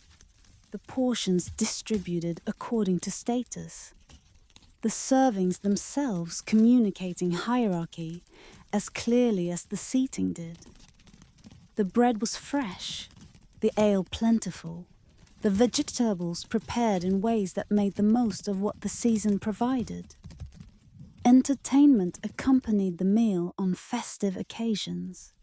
the portions distributed according to status, the servings themselves communicating hierarchy as clearly as the seating did. The bread was fresh, the ale plentiful, the vegetables prepared in ways that made the most of what the season provided. Entertainment accompanied the meal on festive occasions.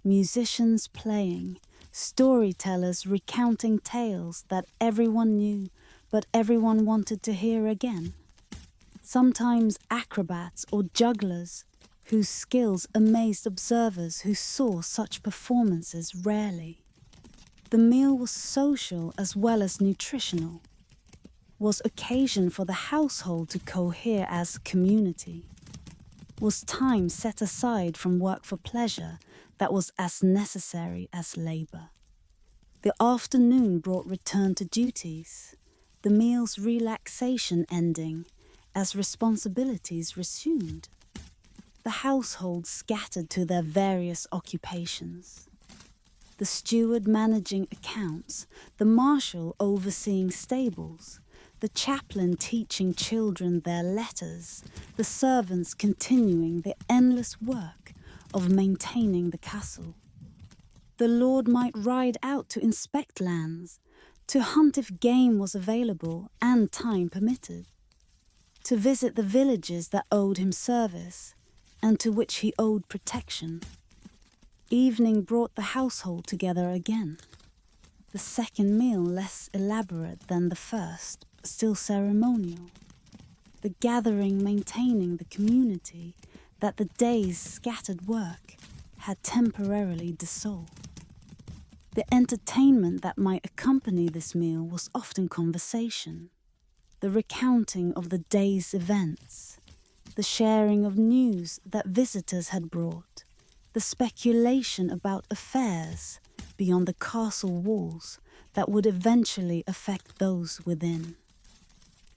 Musicians playing, storytellers recounting tales that everyone knew but everyone wanted to hear again. Sometimes acrobats or jugglers whose skills amazed observers who saw such performances rarely. The meal was social as well as nutritional, was occasion for the household to cohere as community, was time set aside from work for pleasure that was as necessary as labor. The afternoon brought return to duties, the meal's relaxation ending as responsibilities resumed. The household scattered to their various occupations. the steward managing accounts, the marshal overseeing stables, the chaplain teaching children their letters, the servants continuing the endless work of maintaining the castle. The lord might ride out to inspect lands, to hunt if game was available and time permitted, to visit the villages that owed him service and to which he owed protection. Evening brought the household together again. The second meal less elaborate than the first, but still ceremonial. The gathering maintaining the community that the day's scattered work had temporarily dissolved. The entertainment that might accompany this meal was often conversation, the recounting of the day's events, the sharing of news that visitors had brought, the speculation about affairs beyond the castle walls that would eventually affect those within.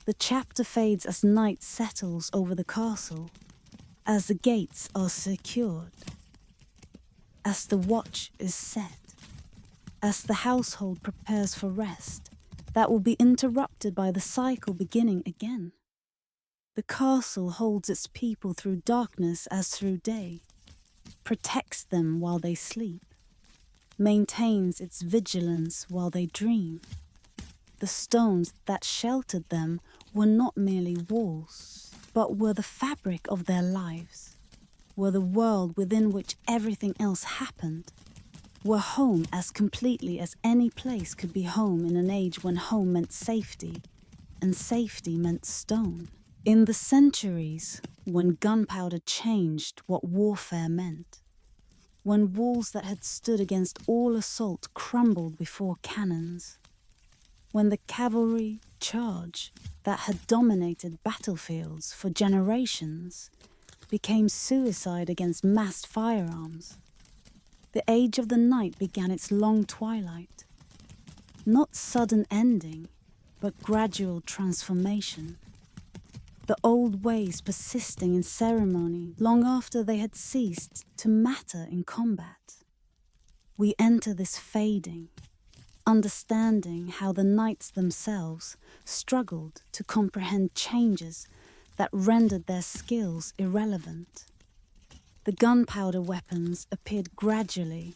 The chapter fades as night settles over the castle, as the gates are secured, as the watch is set, as the household prepares for rest that will be interrupted by the cycle beginning again. The castle holds its people through darkness as through day, protects them while they sleep, maintains its vigilance while they dream. The stones that sheltered them were not merely walls, but were the fabric of their lives, were the world within which everything else happened, were home as completely as any place could be home in an age when home meant safety, and safety meant stone. In the centuries when gunpowder changed what warfare meant, when walls that had stood against all assault crumbled before cannons, when the cavalry charge that had dominated battlefields for generations became suicide against massed firearms, the age of the night began its long twilight. Not sudden ending, but gradual transformation. The old ways persisting in ceremony long after they had ceased to matter in combat. We enter this fading, understanding how the knights themselves struggled to comprehend changes that rendered their skills irrelevant. The gunpowder weapons appeared gradually,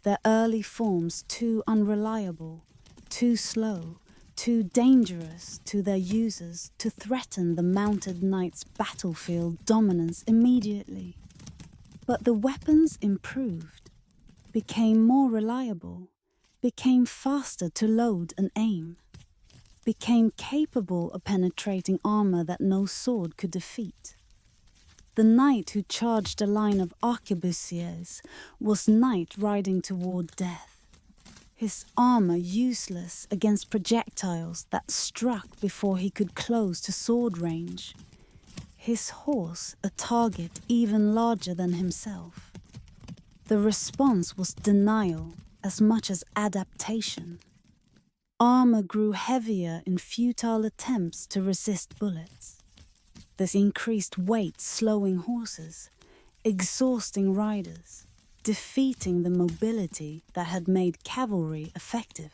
their early forms too unreliable, too slow, too dangerous to their users to threaten the mounted knight's battlefield dominance immediately. But the weapons improved, became more reliable, became faster to load and aim, became capable of penetrating armor that no sword could defeat. The knight who charged a line of arquebusiers was knight riding toward death, his armor useless against projectiles that struck before he could close to sword range, his horse a target even larger than himself. The response was denial as much as adaptation. Armor grew heavier in futile attempts to resist bullets. This increased weight slowing horses, exhausting riders, defeating the mobility that had made cavalry effective.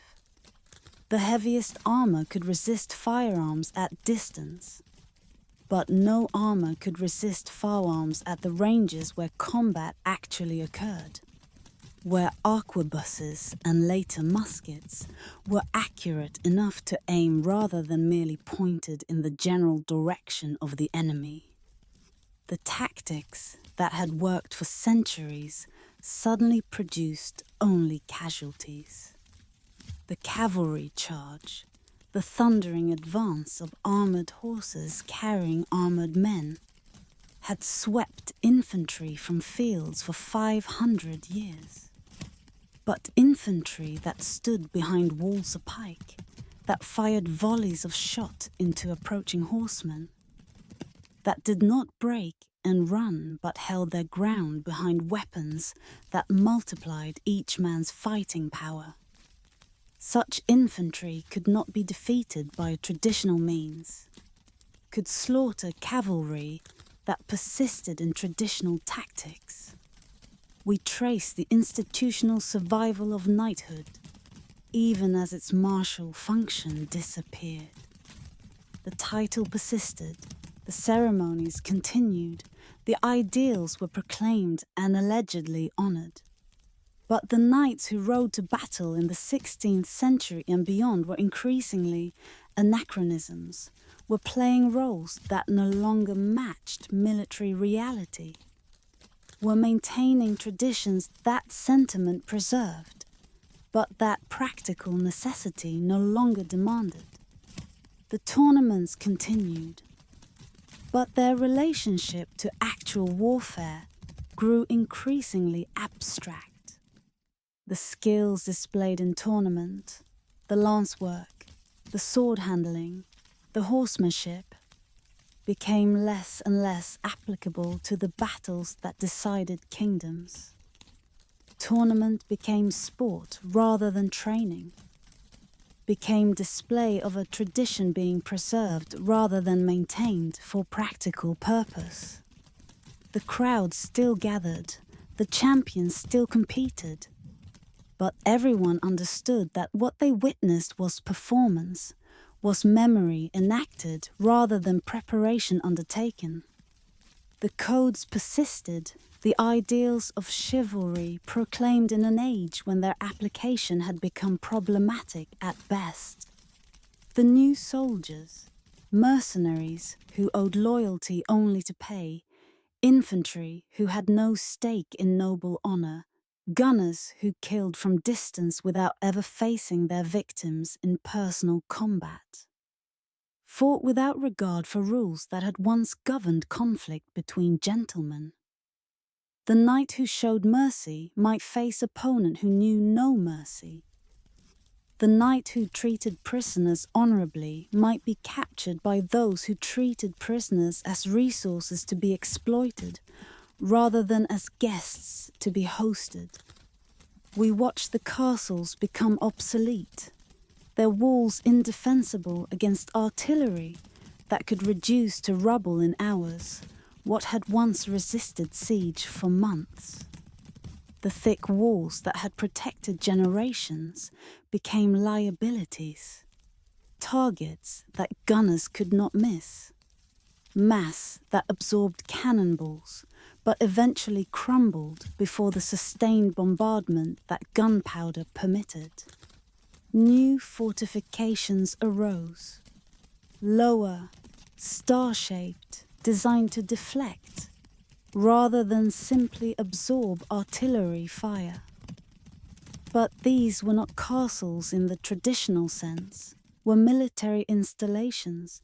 The heaviest armor could resist firearms at distance, but no armor could resist firearms at the ranges where combat actually occurred, where arquebuses and later muskets were accurate enough to aim rather than merely pointed in the general direction of the enemy. The tactics that had worked for centuries suddenly produced only casualties. The cavalry charge, the thundering advance of armored horses carrying armored men, had swept infantry from fields for 500 years. But infantry that stood behind walls of pike, that fired volleys of shot into approaching horsemen, that did not break and run but held their ground behind weapons that multiplied each man's fighting power. Such infantry could not be defeated by traditional means, could slaughter cavalry that persisted in traditional tactics. we trace the institutional survival of knighthood, even as its martial function disappeared. The title persisted, the ceremonies continued, the ideals were proclaimed and allegedly honored. But the knights who rode to battle in the 16th century and beyond were increasingly anachronisms, were playing roles that no longer matched military reality, were maintaining traditions that sentiment preserved, but that practical necessity no longer demanded. The tournaments continued, but their relationship to actual warfare grew increasingly abstract. The skills displayed in tournament, the lance work, the sword handling, the horsemanship, became less and less applicable to the battles that decided kingdoms. Tournament became sport rather than training, became display of a tradition being preserved rather than maintained for practical purpose. The crowd still gathered, the champions still competed, but everyone understood that what they witnessed was performance, was memory enacted rather than preparation undertaken. The codes persisted, the ideals of chivalry proclaimed in an age when their application had become problematic at best. The new soldiers, mercenaries who owed loyalty only to pay, infantry who had no stake in noble honor, gunners who killed from distance without ever facing their victims in personal combat, fought without regard for rules that had once governed conflict between gentlemen. The knight who showed mercy might face opponent who knew no mercy. The knight who treated prisoners honorably might be captured by those who treated prisoners as resources to be exploited, rather than as guests to be hosted. We watched the castles become obsolete, their walls indefensible against artillery that could reduce to rubble in hours what had once resisted siege for months. The thick walls that had protected generations became liabilities, targets that gunners could not miss, mass that absorbed cannonballs but eventually crumbled before the sustained bombardment that gunpowder permitted. New fortifications arose, lower, star-shaped, designed to deflect, rather than simply absorb artillery fire. But these were not castles in the traditional sense, were military installations,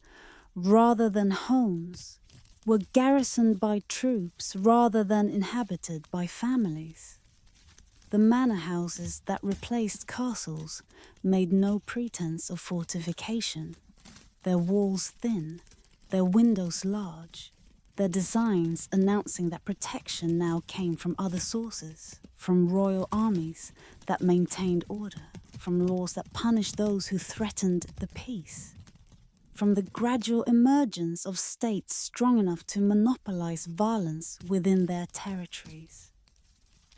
rather than homes, were garrisoned by troops rather than inhabited by families. The manor houses that replaced castles made no pretense of fortification, their walls thin, their windows large, their designs announcing that protection now came from other sources, from royal armies that maintained order, from laws that punished those who threatened the peace, from the gradual emergence of states strong enough to monopolize violence within their territories.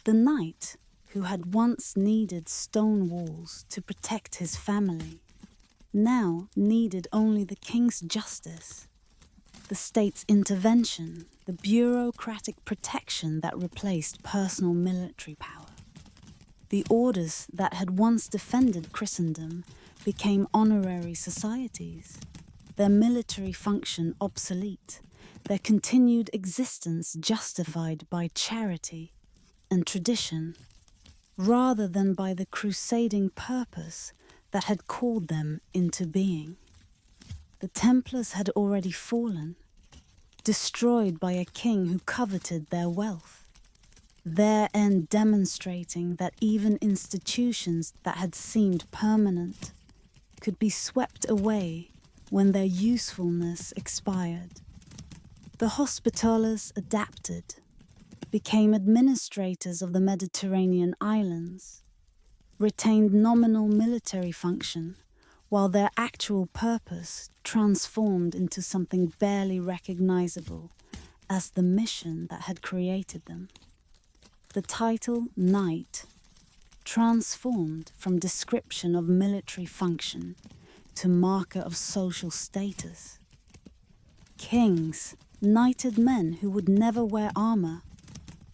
The knight, who had once needed stone walls to protect his family, now needed only the king's justice, the state's intervention, the bureaucratic protection that replaced personal military power. The orders that had once defended Christendom became honorary societies, their military function obsolete, their continued existence justified by charity and tradition, rather than by the crusading purpose that had called them into being. The Templars had already fallen, destroyed by a king who coveted their wealth, their end demonstrating that even institutions that had seemed permanent could be swept away when their usefulness expired. The Hospitallers adapted, became administrators of the Mediterranean islands, retained nominal military function, while their actual purpose transformed into something barely recognizable as the mission that had created them. The title knight transformed from description of military function to marker of social status. Kings, knighted men who would never wear armor,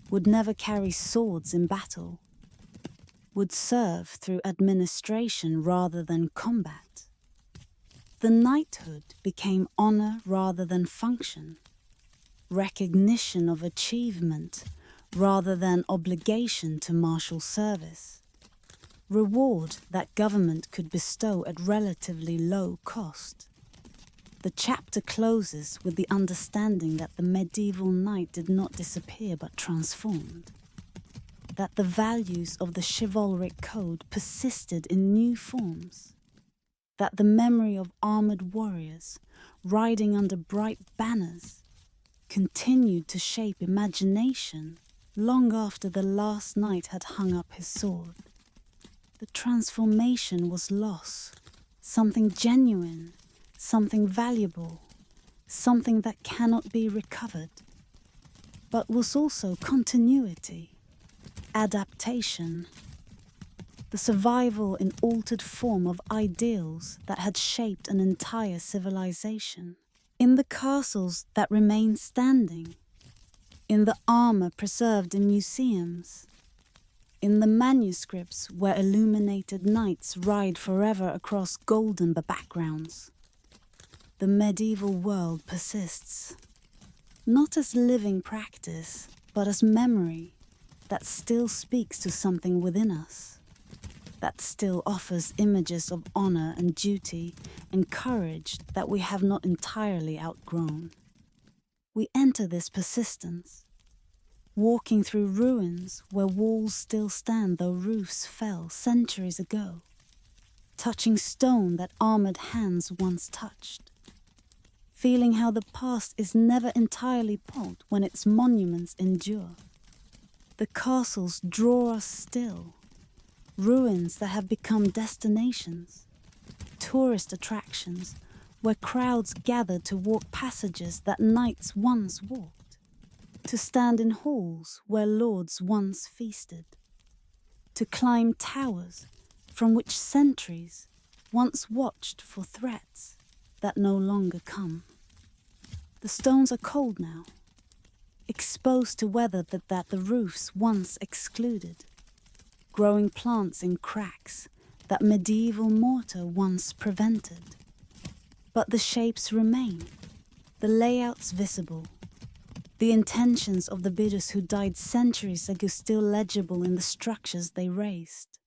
would never carry swords in battle, would serve through administration rather than combat. The knighthood became honor rather than function, recognition of achievement rather than obligation to martial service, reward that government could bestow at relatively low cost. The chapter closes with the understanding that the medieval knight did not disappear but transformed, that the values of the chivalric code persisted in new forms, that the memory of armored warriors riding under bright banners continued to shape imagination long after the last knight had hung up his sword. The transformation was loss, something genuine, something valuable, something that cannot be recovered, but was also continuity, adaptation, the survival in altered form of ideals that had shaped an entire civilization. In the castles that remain standing, in the armor preserved in museums, in the manuscripts where illuminated knights ride forever across golden backgrounds, the medieval world persists, not as living practice, but as memory that still speaks to something within us, that still offers images of honor and duty and courage that we have not entirely outgrown. We enter this persistence, walking through ruins where walls still stand though roofs fell centuries ago, touching stone that armored hands once touched, feeling how the past is never entirely pulled when its monuments endure. The castles draw us still, ruins that have become destinations, tourist attractions where crowds gather to walk passages that knights once walked, to stand in halls where lords once feasted, to climb towers from which sentries once watched for threats that no longer come. The stones are cold now, exposed to weather that the roofs once excluded, growing plants in cracks that medieval mortar once prevented. But the shapes remain, the layouts visible, the intentions of the builders who died centuries ago still legible in the structures they raised.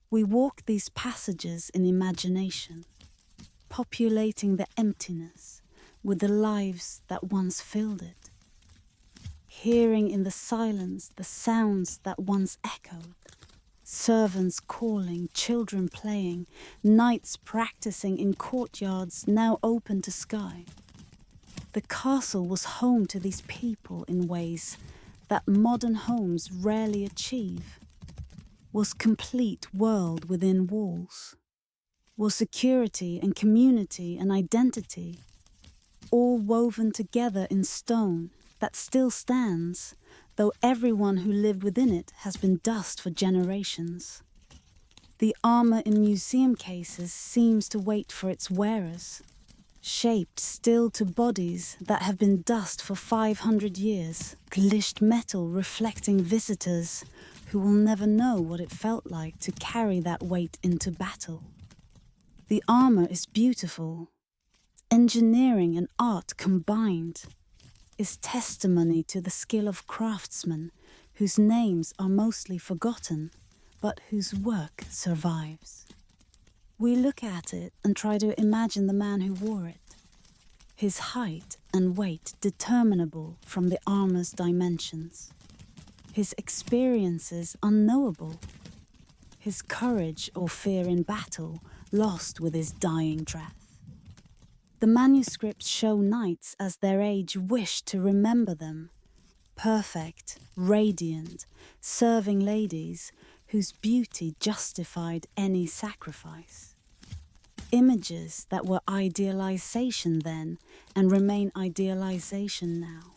We walk these passages in imagination, populating the emptiness with the lives that once filled it, hearing in the silence the sounds that once echoed, servants calling, children playing, knights practicing in courtyards now open to sky. The castle was home to these people in ways that modern homes rarely achieve, was complete world within walls, was security and community and identity, all woven together in stone that still stands, though everyone who lived within it has been dust for generations. The armor in museum cases seems to wait for its wearers, shaped still to bodies that have been dust for 500 years, glished metal reflecting visitors who will never know what it felt like to carry that weight into battle. The armor is beautiful. Engineering and art combined is testimony to the skill of craftsmen whose names are mostly forgotten, but whose work survives. We look at it and try to imagine the man who wore it, his height and weight determinable from the armor's dimensions, his experiences unknowable, his courage or fear in battle lost with his dying breath. The manuscripts show knights as their age wished to remember them, perfect, radiant, serving ladies whose beauty justified any sacrifice. Images that were idealization then and remain idealization now.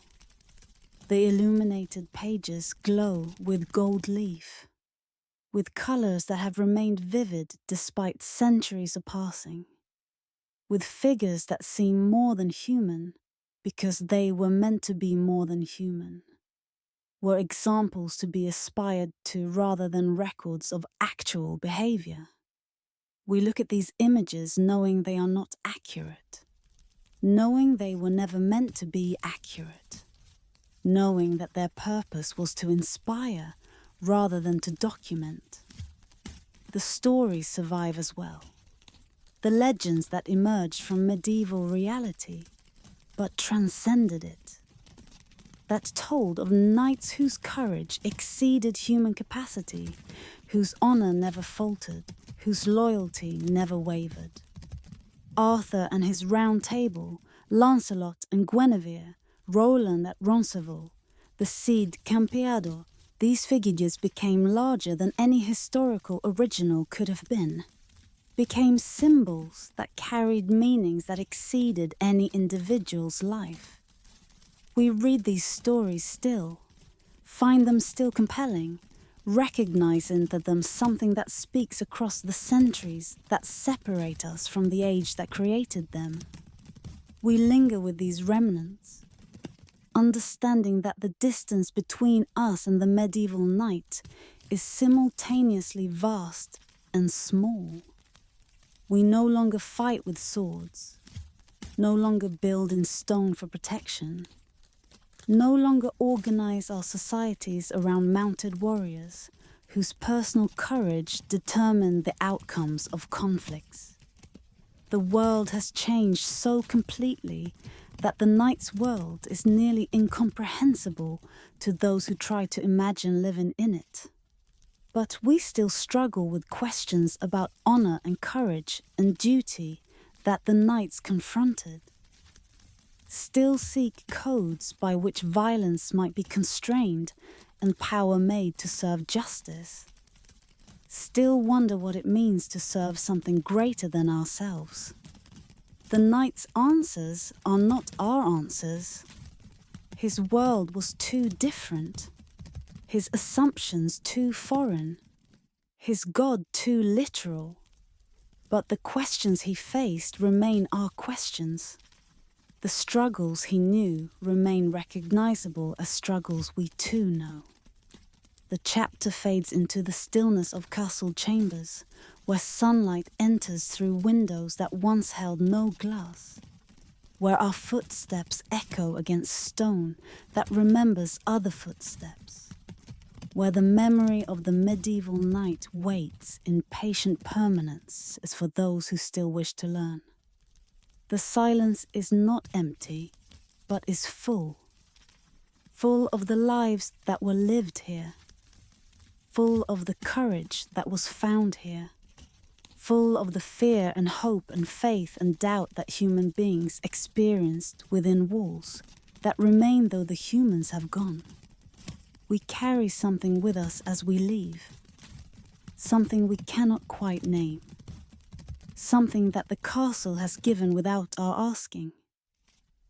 The illuminated pages glow with gold leaf, with colors that have remained vivid despite centuries of passing, with figures that seem more than human because they were meant to be more than human, were examples to be aspired to rather than records of actual behavior. We look at these images knowing they are not accurate, knowing they were never meant to be accurate, knowing that their purpose was to inspire rather than to document. The stories survive as well, the legends that emerged from medieval reality, but transcended it, that told of knights whose courage exceeded human capacity, whose honor never faltered, whose loyalty never wavered. Arthur and his round table, Lancelot and Guinevere, Roland at Roncesvalles, the Cid Campeador, these figures became larger than any historical original could have been, became symbols that carried meanings that exceeded any individual's life. We read these stories still, find them still compelling, recognize into them something that speaks across the centuries that separate us from the age that created them. We linger with these remnants, understanding that the distance between us and the medieval knight is simultaneously vast and small. We no longer fight with swords, no longer build in stone for protection, no longer organize our societies around mounted warriors whose personal courage determined the outcomes of conflicts. The world has changed so completely that the knight's world is nearly incomprehensible to those who try to imagine living in it. But we still struggle with questions about honor and courage and duty that the knights confronted. Still seek codes by which violence might be constrained and power made to serve justice. Still wonder what it means to serve something greater than ourselves. The knight's answers are not our answers. His world was too different, his assumptions too foreign, his God too literal. But the questions he faced remain our questions. The struggles he knew remain recognizable as struggles we too know. The chapter fades into the stillness of castle chambers, where sunlight enters through windows that once held no glass, where our footsteps echo against stone that remembers other footsteps, where the memory of the medieval knight waits in patient permanence as for those who still wish to learn. The silence is not empty, but is full of the lives that were lived here, full of the courage that was found here, full of the fear and hope and faith and doubt that human beings experienced within walls that remain though the humans have gone. We carry something with us as we leave, something we cannot quite name, something that the castle has given without our asking.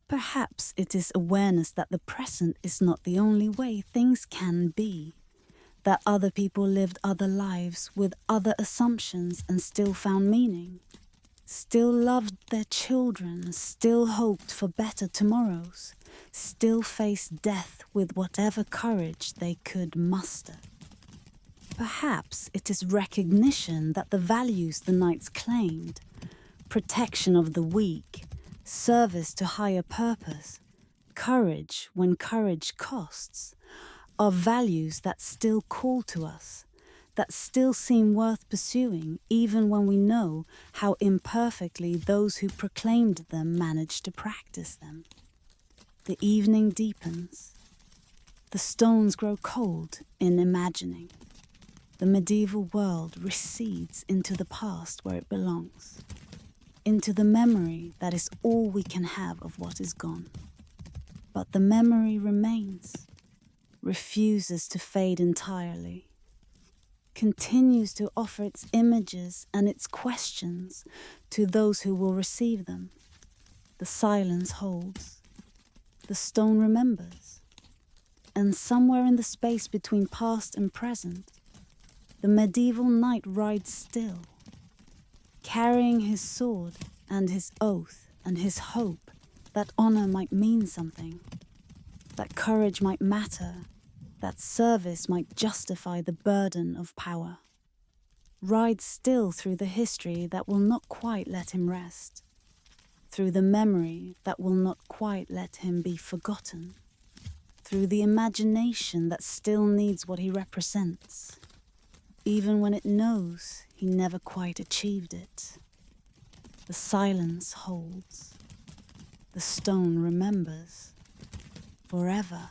Perhaps it is awareness that the present is not the only way things can be, that other people lived other lives with other assumptions and still found meaning, still loved their children, still hoped for better tomorrows, still faced death with whatever courage they could muster. Perhaps it is recognition that the values the knights claimed, protection of the weak, service to higher purpose, courage when courage costs, are values that still call to us, that still seem worth pursuing even when we know how imperfectly those who proclaimed them managed to practice them. The evening deepens. The stones grow cold in imagining. The medieval world recedes into the past where it belongs, into the memory that is all we can have of what is gone. But the memory remains, refuses to fade entirely, continues to offer its images and its questions to those who will receive them. The silence holds. The stone remembers. And somewhere in the space between past and present, the medieval knight rides still, carrying his sword and his oath and his hope that honor might mean something, that courage might matter, that service might justify the burden of power. Rides still through the history that will not quite let him rest, through the memory that will not quite let him be forgotten, through the imagination that still needs what he represents, even when it knows he never quite achieved it. The silence holds. The stone remembers forever.